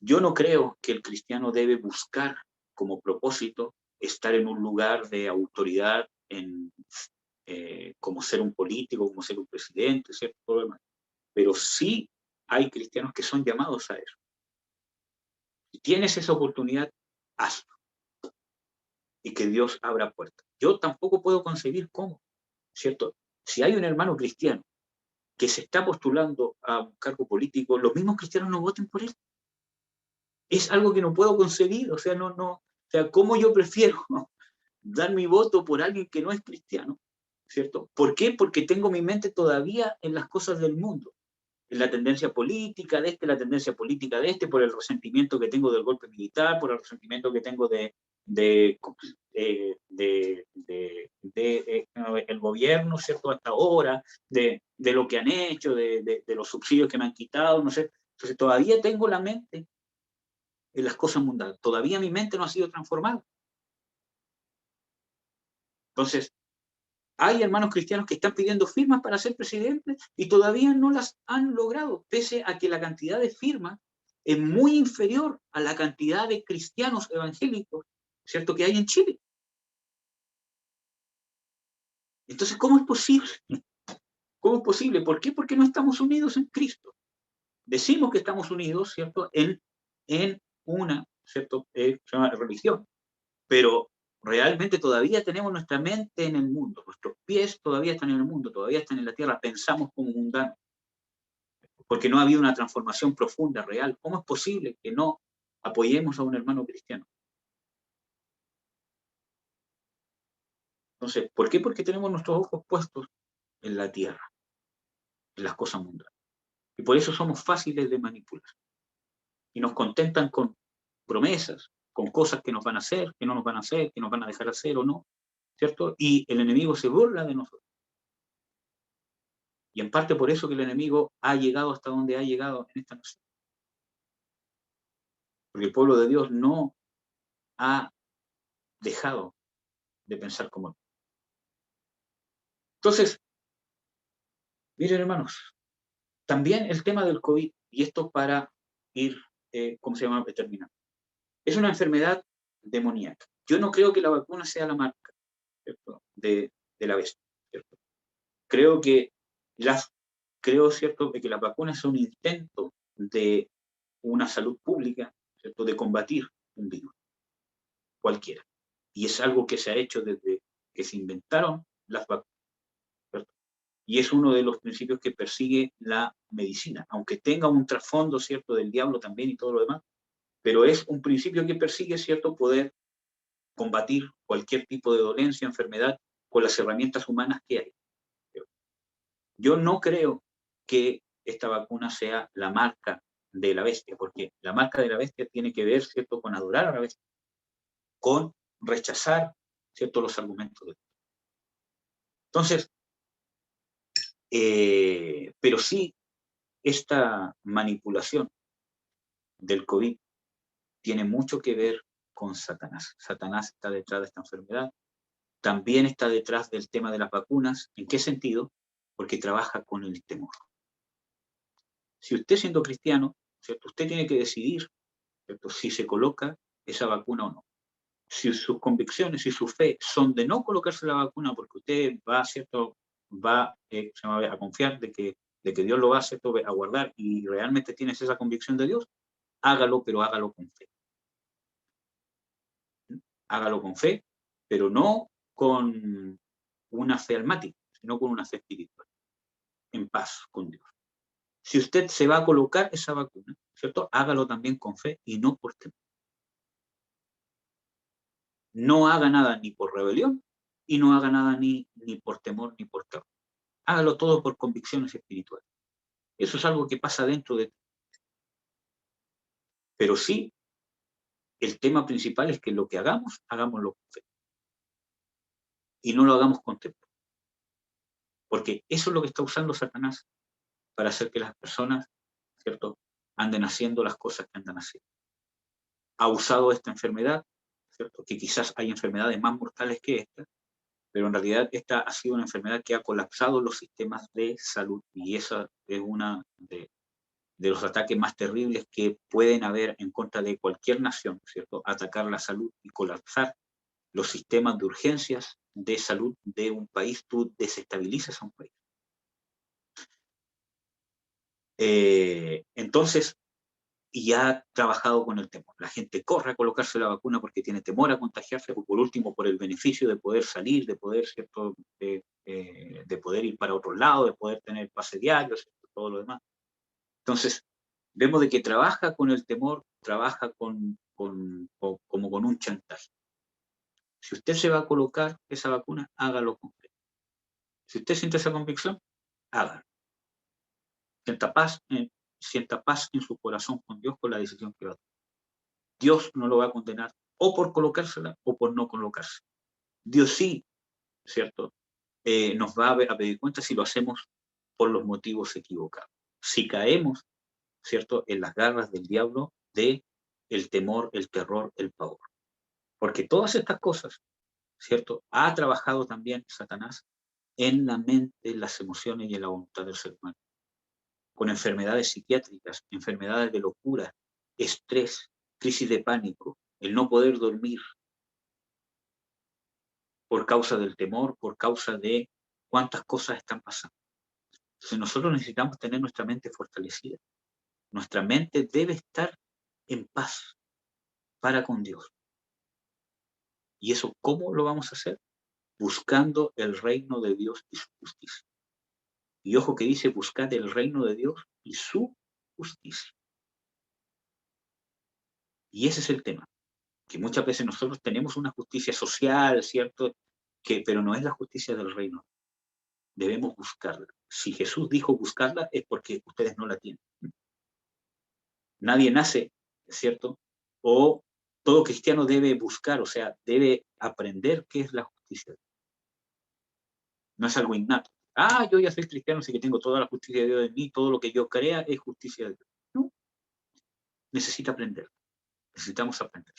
Yo no creo que el cristiano debe buscar como propósito estar en un lugar de autoridad, como ser un político, como ser un presidente, ¿cierto? Pero sí hay cristianos que son llamados a eso. Si tienes esa oportunidad, hazlo. Y que Dios abra puertas. Yo tampoco puedo concebir cómo, ¿cierto? Si hay un hermano cristiano que se está postulando a un cargo político, los mismos cristianos no voten por él. Es algo que no puedo concebir, o sea, ¿cómo yo prefiero dar mi voto por alguien que no es cristiano? ¿Cierto? ¿Por qué? Porque tengo mi mente todavía en las cosas del mundo, en la tendencia política de la tendencia política de por el resentimiento que tengo del golpe militar, por el resentimiento que tengo el gobierno, ¿cierto? Hasta ahora, de lo que han hecho, de los subsidios que me han quitado, no sé. Entonces todavía tengo la mente en las cosas mundanas. Todavía mi mente no ha sido transformada. Entonces, hay hermanos cristianos que están pidiendo firmas para ser presidentes y todavía no las han logrado, pese a que la cantidad de firmas es muy inferior a la cantidad de cristianos evangélicos, ¿cierto?, que hay en Chile. Entonces, ¿cómo es posible? ¿Cómo es posible? ¿Por qué? Porque no estamos unidos en Cristo. Decimos que estamos unidos, ¿cierto?, en una, ¿cierto?, religión, pero realmente todavía tenemos nuestra mente en el mundo, nuestros pies todavía están en el mundo, todavía están en la tierra, pensamos como mundanos, porque no ha habido una transformación profunda, real. ¿Cómo es posible que no apoyemos a un hermano cristiano? Entonces, ¿por qué? Porque tenemos nuestros ojos puestos en la tierra, en las cosas mundanas. Y por eso somos fáciles de manipular. Y nos contentan con promesas, con cosas que nos van a hacer, que no nos van a hacer, que nos van a dejar hacer o no, ¿cierto? Y el enemigo se burla de nosotros. Y en parte por eso que el enemigo ha llegado hasta donde ha llegado en esta nación. Porque el pueblo de Dios no ha dejado de pensar como él. Entonces, miren hermanos, también el tema del COVID, y esto para ir, ¿cómo se llama? Terminando. Es una enfermedad demoníaca. Yo no creo que la vacuna sea la marca, ¿cierto? de la bestia, ¿cierto? Creo, ¿cierto?, de que las vacunas son un intento de una salud pública, ¿cierto?, de combatir un virus, cualquiera. Y es algo que se ha hecho desde que se inventaron las vacunas, ¿cierto? Y es uno de los principios que persigue la medicina, aunque tenga un trasfondo, ¿cierto?, del diablo también y todo lo demás, pero es un principio que persigue, ¿cierto?, poder combatir cualquier tipo de dolencia, enfermedad, con las herramientas humanas que hay. Yo no creo que esta vacuna sea la marca de la bestia, porque la marca de la bestia tiene que ver, ¿cierto?, con adorar a la bestia, con rechazar, ¿cierto?, los argumentos de Dios. Entonces, pero sí, esta manipulación del COVID tiene mucho que ver con Satanás. Satanás está detrás de esta enfermedad. También está detrás del tema de las vacunas. ¿En qué sentido? Porque trabaja con el temor. Si usted, siendo cristiano, ¿cierto?, usted tiene que decidir, ¿cierto?, si se coloca esa vacuna o no. Si sus convicciones y su fe son de no colocarse la vacuna porque usted va, ¿cierto?, va a confiar de que Dios lo va a, ¿cierto?, a guardar, y realmente tienes esa convicción de Dios, hágalo, pero hágalo con fe. Hágalo con fe, pero no con una fe almática, sino con una fe espiritual, en paz con Dios. Si usted se va a colocar esa vacuna, ¿cierto?, hágalo también con fe y no por temor. No haga nada ni por rebelión y no haga nada ni por temor ni por terror. Hágalo todo por convicciones espirituales. Eso es algo que pasa dentro de ti. Pero sí, el tema principal es que lo que hagamos, hagámoslo con fe. Y no lo hagamos con temor. Porque eso es lo que está usando Satanás para hacer que las personas, ¿cierto?, anden haciendo las cosas que andan haciendo. Ha usado esta enfermedad, ¿cierto?, que quizás hay enfermedades más mortales que esta, pero en realidad esta ha sido una enfermedad que ha colapsado los sistemas de salud, y esa es una de los ataques más terribles que pueden haber en contra de cualquier nación, ¿cierto? Atacar la salud y colapsar los sistemas de urgencias de salud de un país. Tú desestabilizas a un país. Entonces, y ha trabajado con el temor. La gente corre a colocarse la vacuna porque tiene temor a contagiarse, o por último por el beneficio de poder salir, de poder, ¿cierto?, de poder ir para otro lado, de poder tener pase diario, ¿cierto?, todo lo demás. Entonces, vemos de que trabaja con el temor, trabaja como con un chantaje. Si usted se va a colocar esa vacuna, hágalo con fe. Si usted siente esa convicción, hágalo. Sienta paz en su corazón con Dios con la decisión que va a tomar. Dios no lo va a condenar o por colocársela o por no colocarse. Dios sí, ¿cierto?, nos va a pedir cuenta si lo hacemos por los motivos equivocados. Si caemos, ¿cierto?, en las garras del diablo, de el temor, el terror, el pavor. Porque todas estas cosas, ¿cierto?, ha trabajado también Satanás en la mente, en las emociones y en la voluntad del ser humano. Con enfermedades psiquiátricas, enfermedades de locura, estrés, crisis de pánico, el no poder dormir por causa del temor, por causa de cuántas cosas están pasando. Entonces nosotros necesitamos tener nuestra mente fortalecida. Nuestra mente debe estar en paz para con Dios. ¿Y eso cómo lo vamos a hacer? Buscando el reino de Dios y su justicia. Y ojo que dice, buscad el reino de Dios y su justicia. Y ese es el tema, que muchas veces nosotros tenemos una justicia social, ¿cierto?, pero no es la justicia del reino. Debemos buscarla. Si Jesús dijo buscarla, es porque ustedes no la tienen. Nadie nace, ¿cierto?, o todo cristiano debe buscar, o sea, debe aprender qué es la justicia. No es algo innato. Yo ya soy cristiano, así que tengo toda la justicia de Dios en mí, todo lo que yo crea es justicia de Dios. No. Necesita aprender. Necesitamos aprender.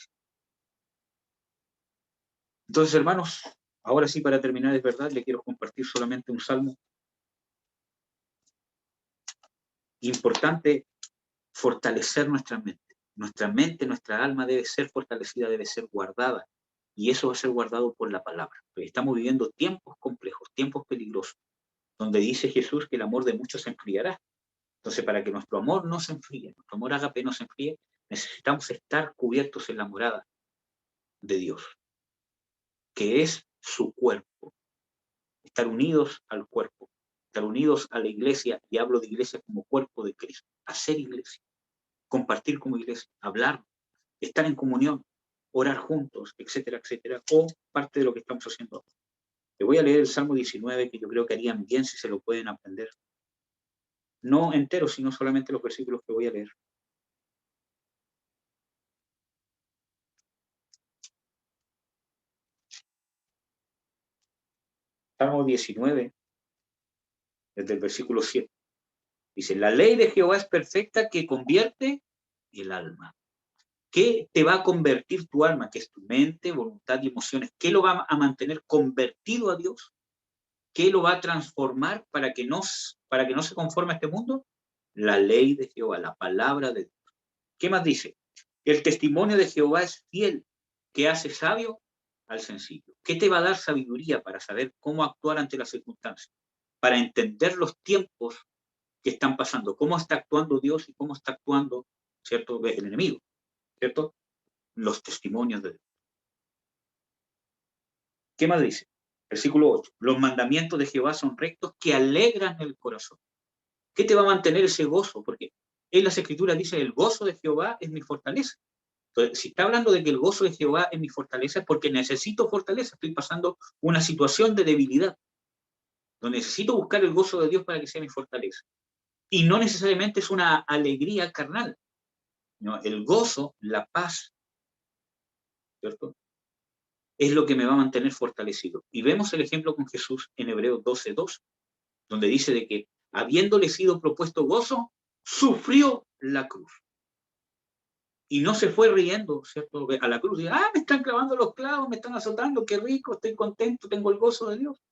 Entonces, hermanos, Ahora sí, para terminar, es verdad, le quiero compartir solamente un salmo. Importante fortalecer nuestra mente. Nuestra mente, nuestra alma debe ser fortalecida, debe ser guardada. Y eso va a ser guardado por la palabra. Porque estamos viviendo tiempos complejos, tiempos peligrosos, donde dice Jesús que el amor de muchos se enfriará. Entonces, para que nuestro amor no se enfríe, nuestro amor ágape no se enfríe, necesitamos estar cubiertos en la morada de Dios, que es su cuerpo. Estar unidos al cuerpo, estar unidos a la iglesia, y hablo de iglesia como cuerpo de Cristo, hacer iglesia, compartir como iglesia, hablar, estar en comunión, orar juntos, etcétera, etcétera, o parte de lo que estamos haciendo ahora. Te voy a leer el Salmo 19, que yo creo que harían bien si se lo pueden aprender. No entero, sino solamente los versículos que voy a leer. Salmo 19, desde el versículo 7. Dice, la ley de Jehová es perfecta que convierte el alma. ¿Qué te va a convertir tu alma? Que es tu mente, voluntad y emociones. ¿Qué lo va a mantener convertido a Dios? ¿Qué lo va a transformar para que no se conforme a este mundo? La ley de Jehová, la palabra de Dios. ¿Qué más dice? El testimonio de Jehová es fiel, que hace sabio al sencillo. ¿Qué te va a dar sabiduría para saber cómo actuar ante las circunstancias? Para entender los tiempos que están pasando, cómo está actuando Dios y cómo está actuando, ¿cierto?, el enemigo, ¿cierto? Los testimonios de Dios. ¿Qué más dice? Versículo 8. Los mandamientos de Jehová son rectos que alegran el corazón. ¿Qué te va a mantener ese gozo? Porque en las Escrituras dice, el gozo de Jehová es mi fortaleza. Entonces, si está hablando de que el gozo de Jehová es mi fortaleza, es porque necesito fortaleza. Estoy pasando una situación de debilidad, donde necesito buscar el gozo de Dios para que sea mi fortaleza. Y no necesariamente es una alegría carnal. No, el gozo, la paz, ¿cierto?, es lo que me va a mantener fortalecido. Y vemos el ejemplo con Jesús en Hebreos 12:2, donde dice de que, habiéndole sido propuesto gozo, sufrió la cruz. Y no se fue riendo, ¿cierto?, a la cruz. Y, me están clavando los clavos, me están azotando, qué rico, estoy contento, tengo el gozo de Dios.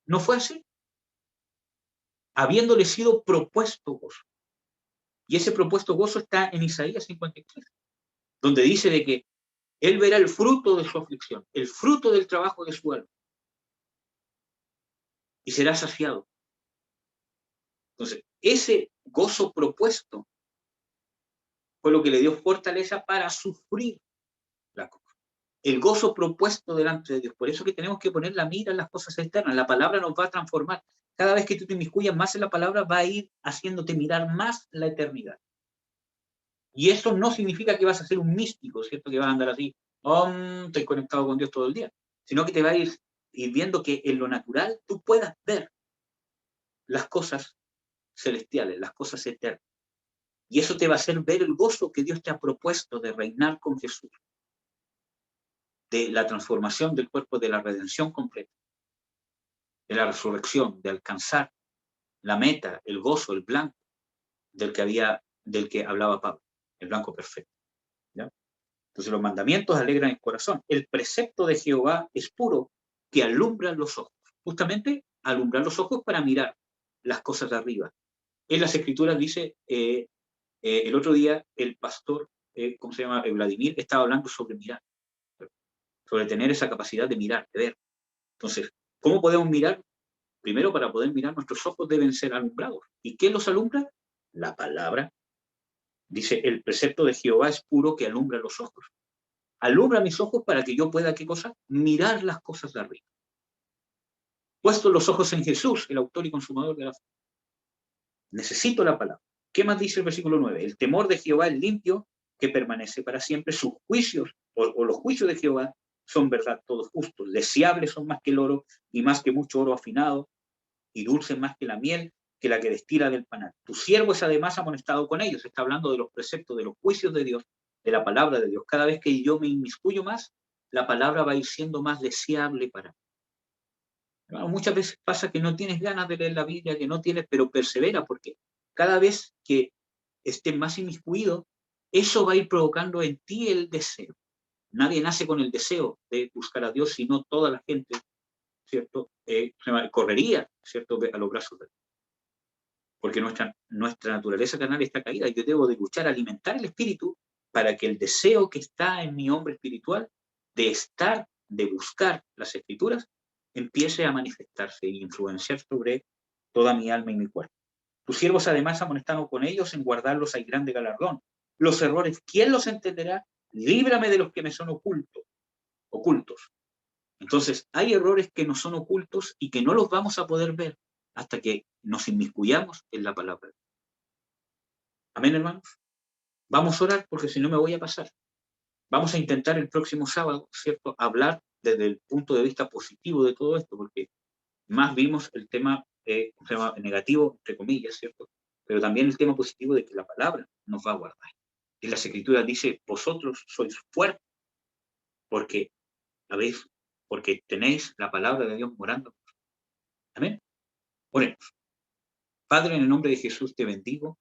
No fue así. Habiéndole sido propuesto gozo. Y ese propuesto gozo está en Isaías 53, donde dice de que él verá el fruto de su aflicción, el fruto del trabajo de su alma, y será saciado. Entonces, ese gozo propuesto fue lo que le dio fortaleza para sufrir la cruz. El gozo propuesto delante de Dios. Por eso que tenemos que poner la mira en las cosas externas. La palabra nos va a transformar. Cada vez que tú te inmiscuyas más en la palabra, va a ir haciéndote mirar más la eternidad. Y eso no significa que vas a ser un místico, ¿cierto? Que vas a andar así, estoy conectado con Dios todo el día. Sino que te va a ir viendo que en lo natural tú puedas ver las cosas celestiales, las cosas eternas. Y eso te va a hacer ver el gozo que Dios te ha propuesto de reinar con Jesús, de la transformación del cuerpo, de la redención completa, de la resurrección, de alcanzar la meta, el gozo, el blanco del que hablaba Pablo, el blanco perfecto. ¿Ya? Entonces los mandamientos alegran el corazón. El precepto de Jehová es puro, que alumbra los ojos. Justamente alumbrar los ojos para mirar las cosas de arriba. En las Escrituras dice, el otro día el pastor, ¿cómo se llama? Vladimir, estaba hablando sobre mirar, sobre tener esa capacidad de mirar, de ver. Entonces, ¿cómo podemos mirar? Primero, para poder mirar, nuestros ojos deben ser alumbrados. ¿Y qué los alumbra? La palabra. Dice, el precepto de Jehová es puro, que alumbra los ojos. Alumbra mis ojos para que yo pueda, ¿qué cosa? Mirar las cosas de arriba. Puesto los ojos en Jesús, el autor y consumador de la fe. Necesito la palabra. ¿Qué más dice el versículo 9? El temor de Jehová es limpio, que permanece para siempre. Sus juicios, o los juicios de Jehová, son verdad, todos justos. Deseables son más que el oro, y más que mucho oro afinado, y dulces más que la miel, que la que destila del panal. Tu siervo es además amonestado con ellos. Está hablando de los preceptos, de los juicios de Dios, de la palabra de Dios. Cada vez que yo me inmiscuyo más, la palabra va a ir siendo más deseable para mí. Muchas veces pasa que no tienes ganas de leer la Biblia, que no tienes, pero persevera, porque cada vez que estés más inmiscuido, eso va a ir provocando en ti el deseo. Nadie nace con el deseo de buscar a Dios, sino toda la gente, ¿cierto? Correría, ¿cierto? A los brazos de Dios. Porque nuestra naturaleza carnal está caída. Yo debo de luchar, alimentar el espíritu para que el deseo que está en mi hombre espiritual de estar, de buscar las escrituras, empiece a manifestarse y influenciar sobre toda mi alma y mi cuerpo. Tus siervos además amonestaron con ellos en guardarlos hay grande galardón. Los errores, ¿quién los entenderá? Líbrame de los que me son ocultos. Entonces, hay errores que nos son ocultos y que no los vamos a poder ver hasta que nos inmiscuyamos en la palabra. Amén, hermanos. Vamos a orar porque si no me voy a pasar. Vamos a intentar el próximo sábado, ¿cierto?, hablar desde el punto de vista positivo de todo esto, porque más vimos el tema negativo, entre comillas, ¿cierto? Pero también el tema positivo de que la palabra nos va a guardar. Y las Escrituras dice, vosotros sois fuertes porque tenéis la palabra de Dios morando. Amén. Oremos. Padre, en el nombre de Jesús te bendigo,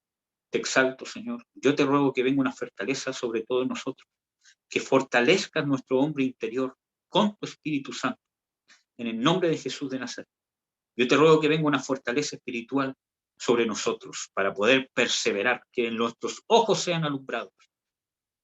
te exalto, Señor. Yo te ruego que venga una fortaleza sobre todos nosotros, que fortalezcas nuestro hombre interior con tu Espíritu Santo, en el nombre de Jesús de Nazaret. Yo te ruego que venga una fortaleza espiritual sobre nosotros para poder perseverar, que nuestros ojos sean alumbrados.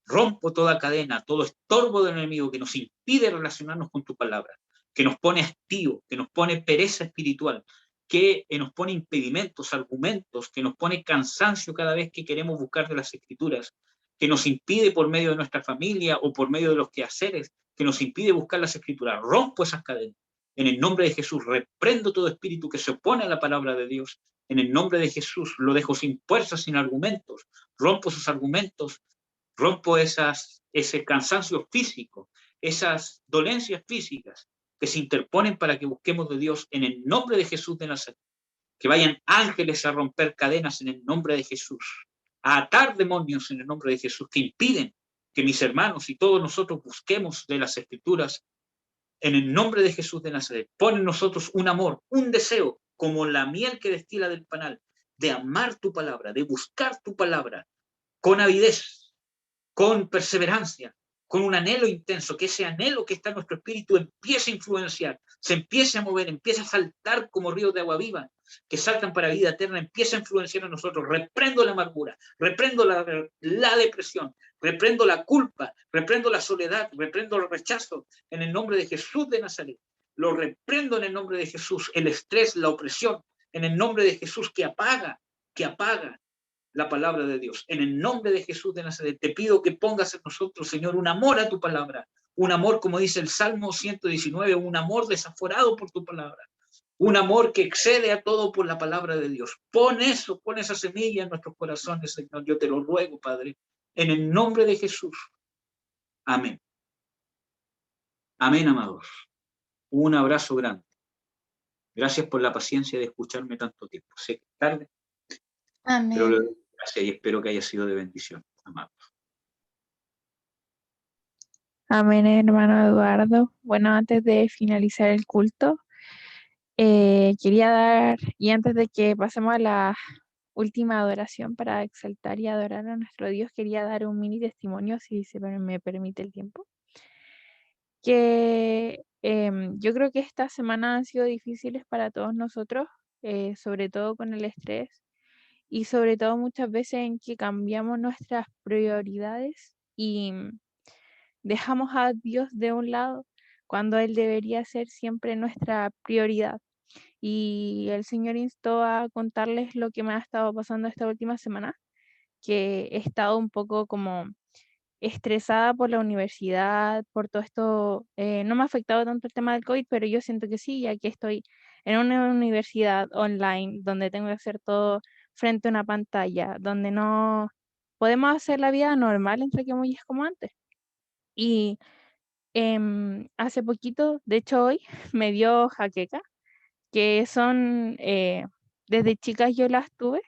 Rompo toda cadena, todo estorbo del enemigo que nos impide relacionarnos con tu palabra, que nos pone hastío, que nos pone pereza espiritual, que nos pone impedimentos, argumentos, que nos pone cansancio cada vez que queremos buscar de las Escrituras, que nos impide por medio de nuestra familia o por medio de los quehaceres, que nos impide buscar las Escrituras. Rompo esas cadenas. En el nombre de Jesús, reprendo todo espíritu que se opone a la palabra de Dios. En el nombre de Jesús, lo dejo sin fuerzas, sin argumentos. Rompo sus argumentos, rompo ese cansancio físico, esas dolencias físicas que se interponen para que busquemos de Dios en el nombre de Jesús de Nazaret. Que vayan ángeles a romper cadenas en el nombre de Jesús, a atar demonios en el nombre de Jesús, que impiden que mis hermanos y todos nosotros busquemos de las Escrituras. En el nombre de Jesús de Nazaret, pon en nosotros un amor, un deseo, como la miel que destila del panal, de amar tu palabra, de buscar tu palabra, con avidez, con perseverancia, con un anhelo intenso, que ese anhelo que está en nuestro espíritu empiece a influenciar, se empiece a mover, empiece a saltar como ríos de agua viva, que saltan para vida eterna, empiece a influenciar en nosotros. Reprendo la amargura, reprendo la depresión, reprendo la culpa, reprendo la soledad, reprendo el rechazo, en el nombre de Jesús de Nazaret. Lo reprendo en el nombre de Jesús, el estrés, la opresión, en el nombre de Jesús, que apaga la palabra de Dios. En el nombre de Jesús de Nazaret, te pido que pongas en nosotros, Señor, un amor a tu palabra, un amor, como dice el Salmo 119, un amor desaforado por tu palabra, un amor que excede a todo por la palabra de Dios. Pon esa semilla en nuestros corazones, Señor, yo te lo ruego, Padre, en el nombre de Jesús. Amén. Amén, amados. Un abrazo grande. Gracias por la paciencia de escucharme tanto tiempo. Sé que es tarde, pero le doy gracias y espero que haya sido de bendición, amados. Amén, hermano Eduardo. Bueno, antes de finalizar el culto, quería dar, y antes de que pasemos a la última adoración para exaltar y adorar a nuestro Dios, quería dar un mini testimonio, si me permite el tiempo. Que yo creo que esta semana han sido difíciles para todos nosotros, sobre todo con el estrés y sobre todo muchas veces en que cambiamos nuestras prioridades y dejamos a Dios de un lado cuando Él debería ser siempre nuestra prioridad. Y el Señor instó a contarles lo que me ha estado pasando esta última semana, que he estado un poco como estresada por la universidad, por todo esto. No me ha afectado tanto el tema del COVID, pero yo siento que sí, ya que estoy en una universidad online donde tengo que hacer todo frente a una pantalla, donde no podemos hacer la vida normal, entre comillas, como antes. Y hace poquito, de hecho hoy, me dio jaqueca, que son, desde chicas yo las tuve,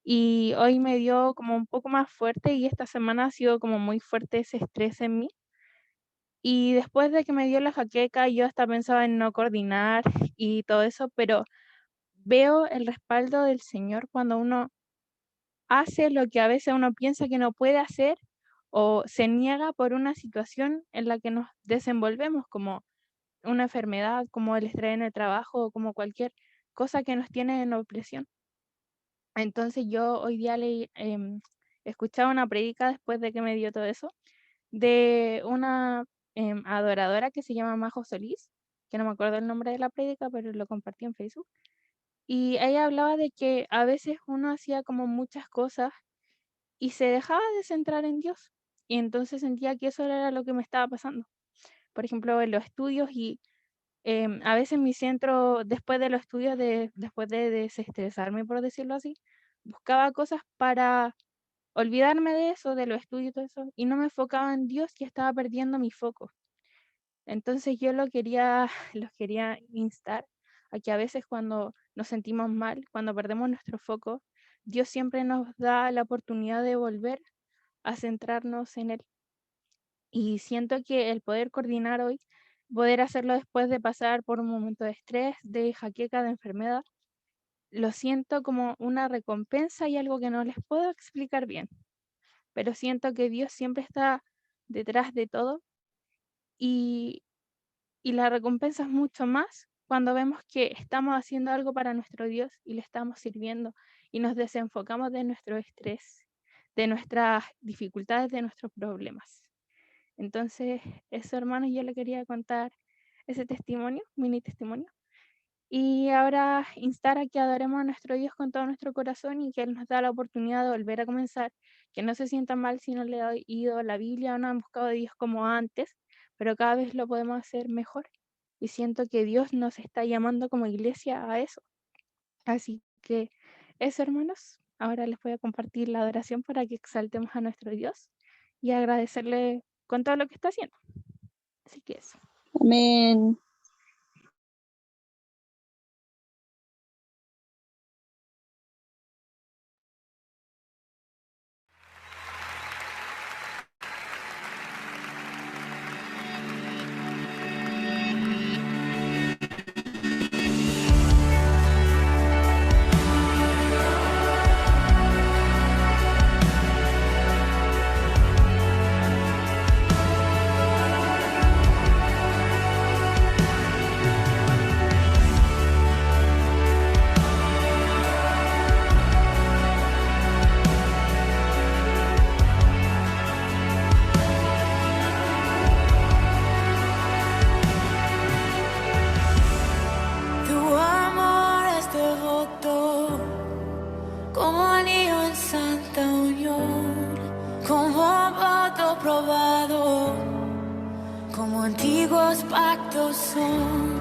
y hoy me dio como un poco más fuerte y esta semana ha sido como muy fuerte ese estrés en mí. Y después de que me dio la jaqueca, yo hasta pensaba en no coordinar y todo eso, pero veo el respaldo del Señor cuando uno hace lo que a veces uno piensa que no puede hacer o se niega por una situación en la que nos desenvolvemos, como una enfermedad, como el estrés en el trabajo o como cualquier cosa que nos tiene en opresión. Entonces yo hoy día escuchaba una predica después de que me dio todo eso, de una adoradora que se llama Majo Solís, que no me acuerdo el nombre de la prédica, pero lo compartí en Facebook. Y ella hablaba de que a veces uno hacía como muchas cosas y se dejaba de centrar en Dios. Y entonces sentía que eso era lo que me estaba pasando. Por ejemplo, en los estudios y a veces mi centro, después de los estudios, después de desestresarme, por decirlo así, buscaba cosas para olvidarme de eso, de los estudios y todo eso, y no me enfocaba en Dios y estaba perdiendo mi foco. Entonces yo los quería instar a que a veces cuando nos sentimos mal, cuando perdemos nuestro foco, Dios siempre nos da la oportunidad de volver a centrarnos en Él. Y siento que el poder coordinar hoy, poder hacerlo después de pasar por un momento de estrés, de jaqueca, de enfermedad, lo siento como una recompensa y algo que no les puedo explicar bien, pero siento que Dios siempre está detrás de todo y la recompensa es mucho más cuando vemos que estamos haciendo algo para nuestro Dios y le estamos sirviendo y nos desenfocamos de nuestro estrés, de nuestras dificultades, de nuestros problemas. Entonces, eso, hermanos, yo le quería contar ese testimonio, mini testimonio. Y ahora instar a que adoremos a nuestro Dios con todo nuestro corazón y que Él nos da la oportunidad de volver a comenzar, que no se sientan mal si no le han ido la Biblia o no han buscado a Dios como antes, pero cada vez lo podemos hacer mejor. Y siento que Dios nos está llamando como iglesia a eso. Así que eso, hermanos, ahora les voy a compartir la adoración para que exaltemos a nuestro Dios y agradecerle con todo lo que está haciendo. Así que eso. Amén. Tu amor es devoto, como anillo en santa unión, como voto probado, como antiguos pactos son.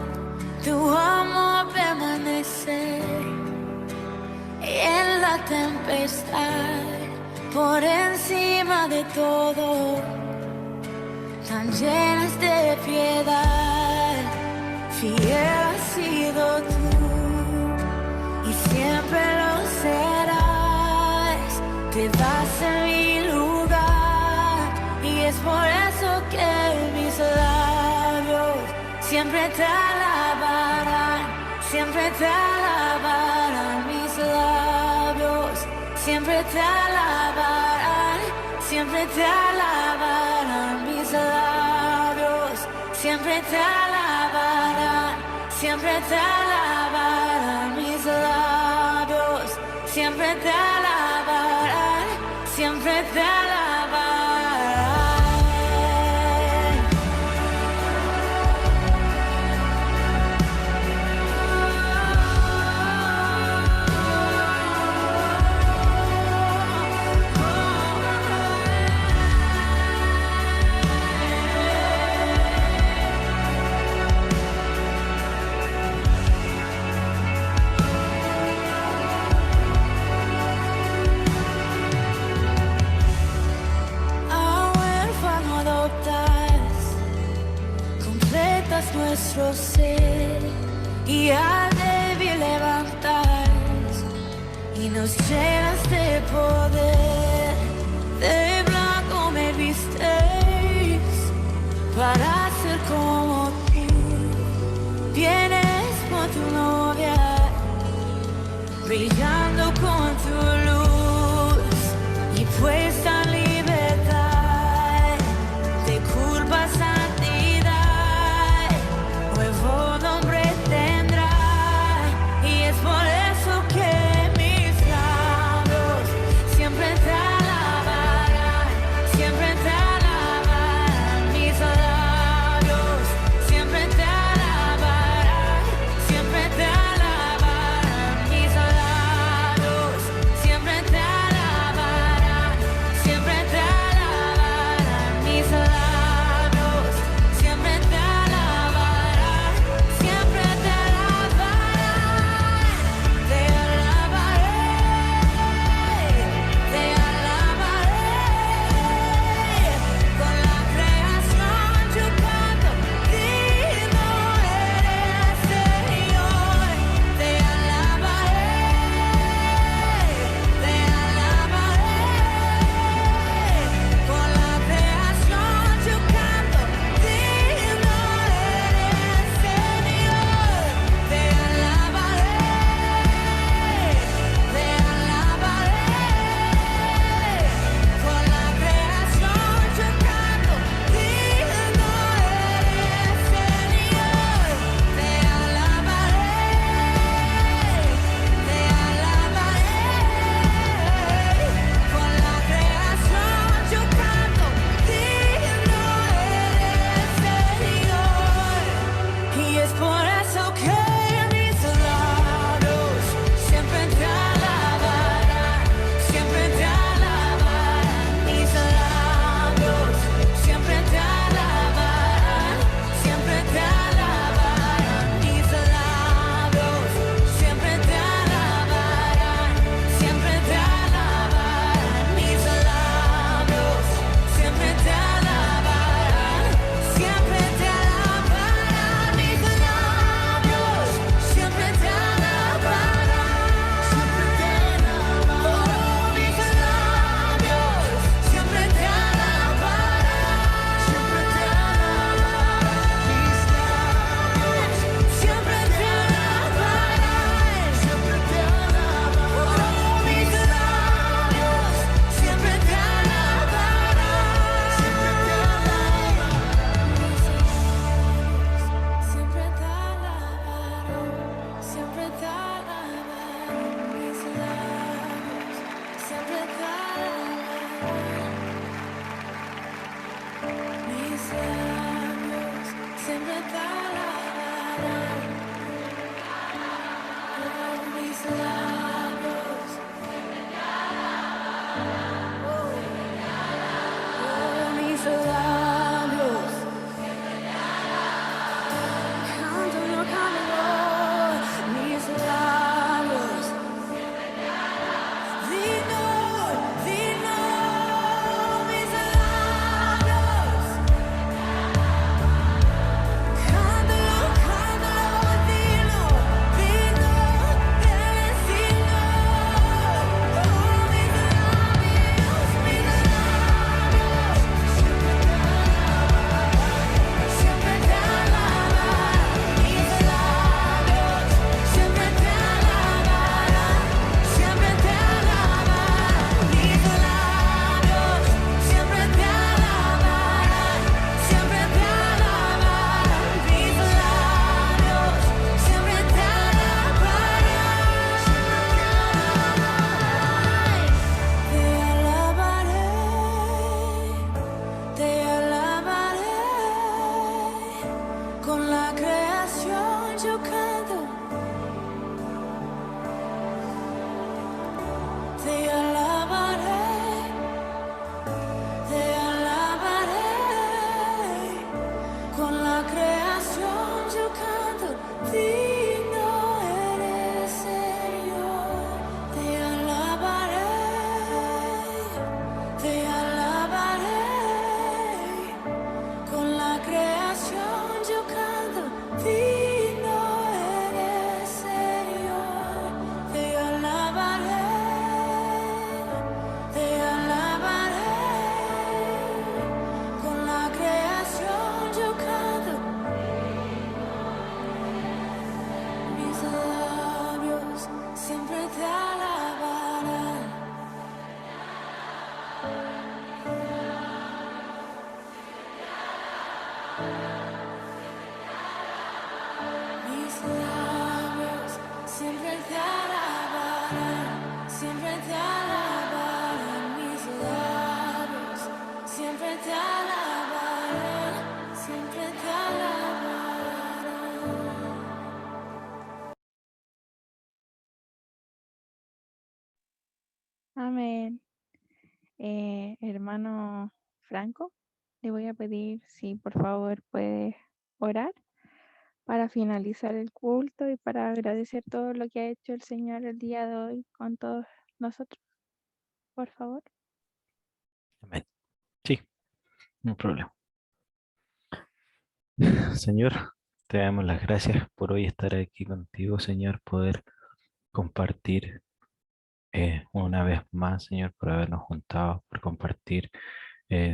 Tu amor permanece en la tempestad, por encima de todo, tan llenas de piedad. Fiel has sido tú y siempre lo serás. Te das en mi lugar y es por eso que mis labios siempre te alabarán, siempre te alabarán. Mis labios siempre te alabarán, siempre te alabarán. Mis labios siempre te alabarán, siempre te alabarán. Mis labios siempre te alabarán, siempre te alabarán. Nuestro ser y al débil levantas y nos llenas de poder. De blanco me vistes para ser como tú. Vienes con tu novia, brillando con tu luz y puesta en libertad. yo canto. Te alabaré, te alabaré. Con la creación yo canto. Digno eres, Señor. Te alabaré, te alabaré. Con la creación yo canto. Digno eres, Señor. Te alabaré, te alabaré. Con la creación yo canto. Mis labios siempre te alabarán. Mis labios siempre te alabarán, siempre te alabarán. Mis labios siempre te alabarán, siempre te alabarán. Amén. Hermano Franco, le voy a pedir si por favor puede orar para finalizar el culto y para agradecer todo lo que ha hecho el Señor el día de hoy con todos nosotros, por favor. Amén. Sí, no hay problema. Señor, te damos las gracias por hoy estar aquí contigo, Señor, poder compartir una vez más, Señor, por habernos juntado, por compartir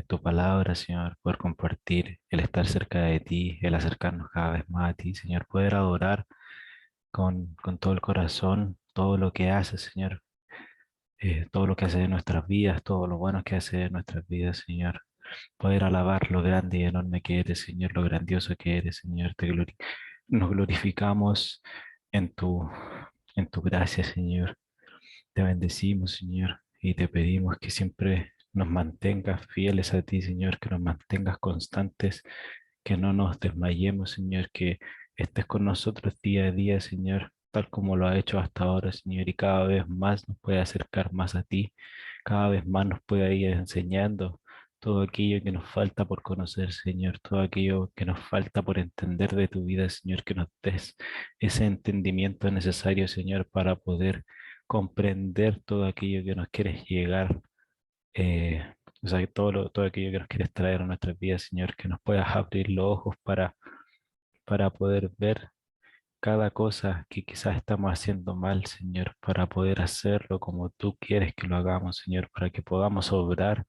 tu palabra, Señor, poder compartir el estar cerca de ti, el acercarnos cada vez más a ti, Señor, poder adorar con todo el corazón todo lo que haces, Señor, todo lo que haces en nuestras vidas, todo lo bueno que haces en nuestras vidas, Señor. Poder alabar lo grande y enorme que eres, Señor, lo grandioso que eres, Señor. Nos glorificamos en en tu gracia, Señor. Te bendecimos, Señor, y te pedimos que siempre nos mantengas fieles a ti, Señor, que nos mantengas constantes, que no nos desmayemos, Señor, que estés con nosotros día a día, Señor, tal como lo ha hecho hasta ahora, Señor, y cada vez más nos puede acercar más a ti, cada vez más nos puede ir enseñando todo aquello que nos falta por conocer, Señor, todo aquello que nos falta por entender de tu vida, Señor, que nos des ese entendimiento necesario, Señor, para poder comprender todo aquello que nos quieres llegar, o sea, todo aquello que nos quieres traer a nuestras vidas, Señor, que nos puedas abrir los ojos para poder ver cada cosa que quizás estamos haciendo mal, Señor, para poder hacerlo como tú quieres que lo hagamos, Señor, para que podamos obrar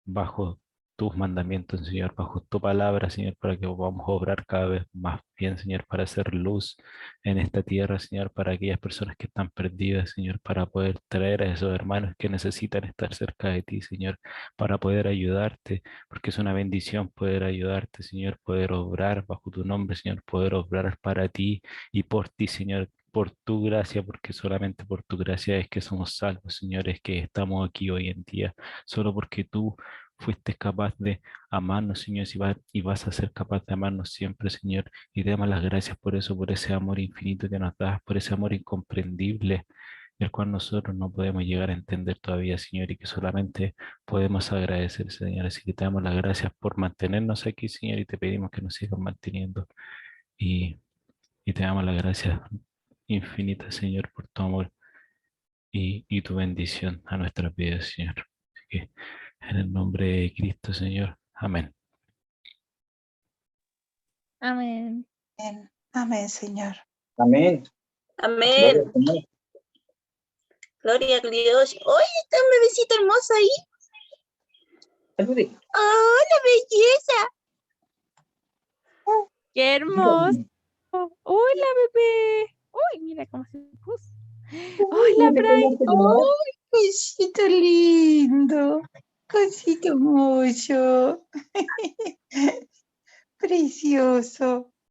bajo tus mandamientos, Señor, bajo tu palabra, Señor, para que podamos obrar cada vez más bien, Señor, para hacer luz en esta tierra, Señor, para aquellas personas que están perdidas, Señor, para poder traer a esos hermanos que necesitan estar cerca de ti, Señor, para poder ayudarte, porque es una bendición poder ayudarte, Señor, poder obrar bajo tu nombre, Señor, poder obrar para ti y por ti, Señor. Por tu gracia, porque solamente por tu gracia es que somos salvos, Señor, es que estamos aquí hoy en día, solo porque tú fuiste capaz de amarnos, Señor, y vas a ser capaz de amarnos siempre, Señor. Y te damos las gracias por eso, por ese amor infinito que nos das, por ese amor incomprendible, el cual nosotros no podemos llegar a entender todavía, Señor, y que solamente podemos agradecer, Señor. Así que te damos las gracias por mantenernos aquí, Señor, y te pedimos que nos sigas manteniendo. Y, y te damos las gracias infinitas, Señor, por tu amor y tu bendición a nuestras vidas, Señor. Así que en el nombre de Cristo, Señor. Amén. Amén. Amén, amén, Señor. Amén. Amén. Gloria a Dios. Oye, está un bebecito hermoso ahí. Salude. ¡Oh, la belleza! ¡Qué hermoso! ¡Hola, bebé! ¡Uy, mira cómo se puso! ¡Hola, Brian! ¡Oh, cosito lindo! Cosito mucho. Precioso.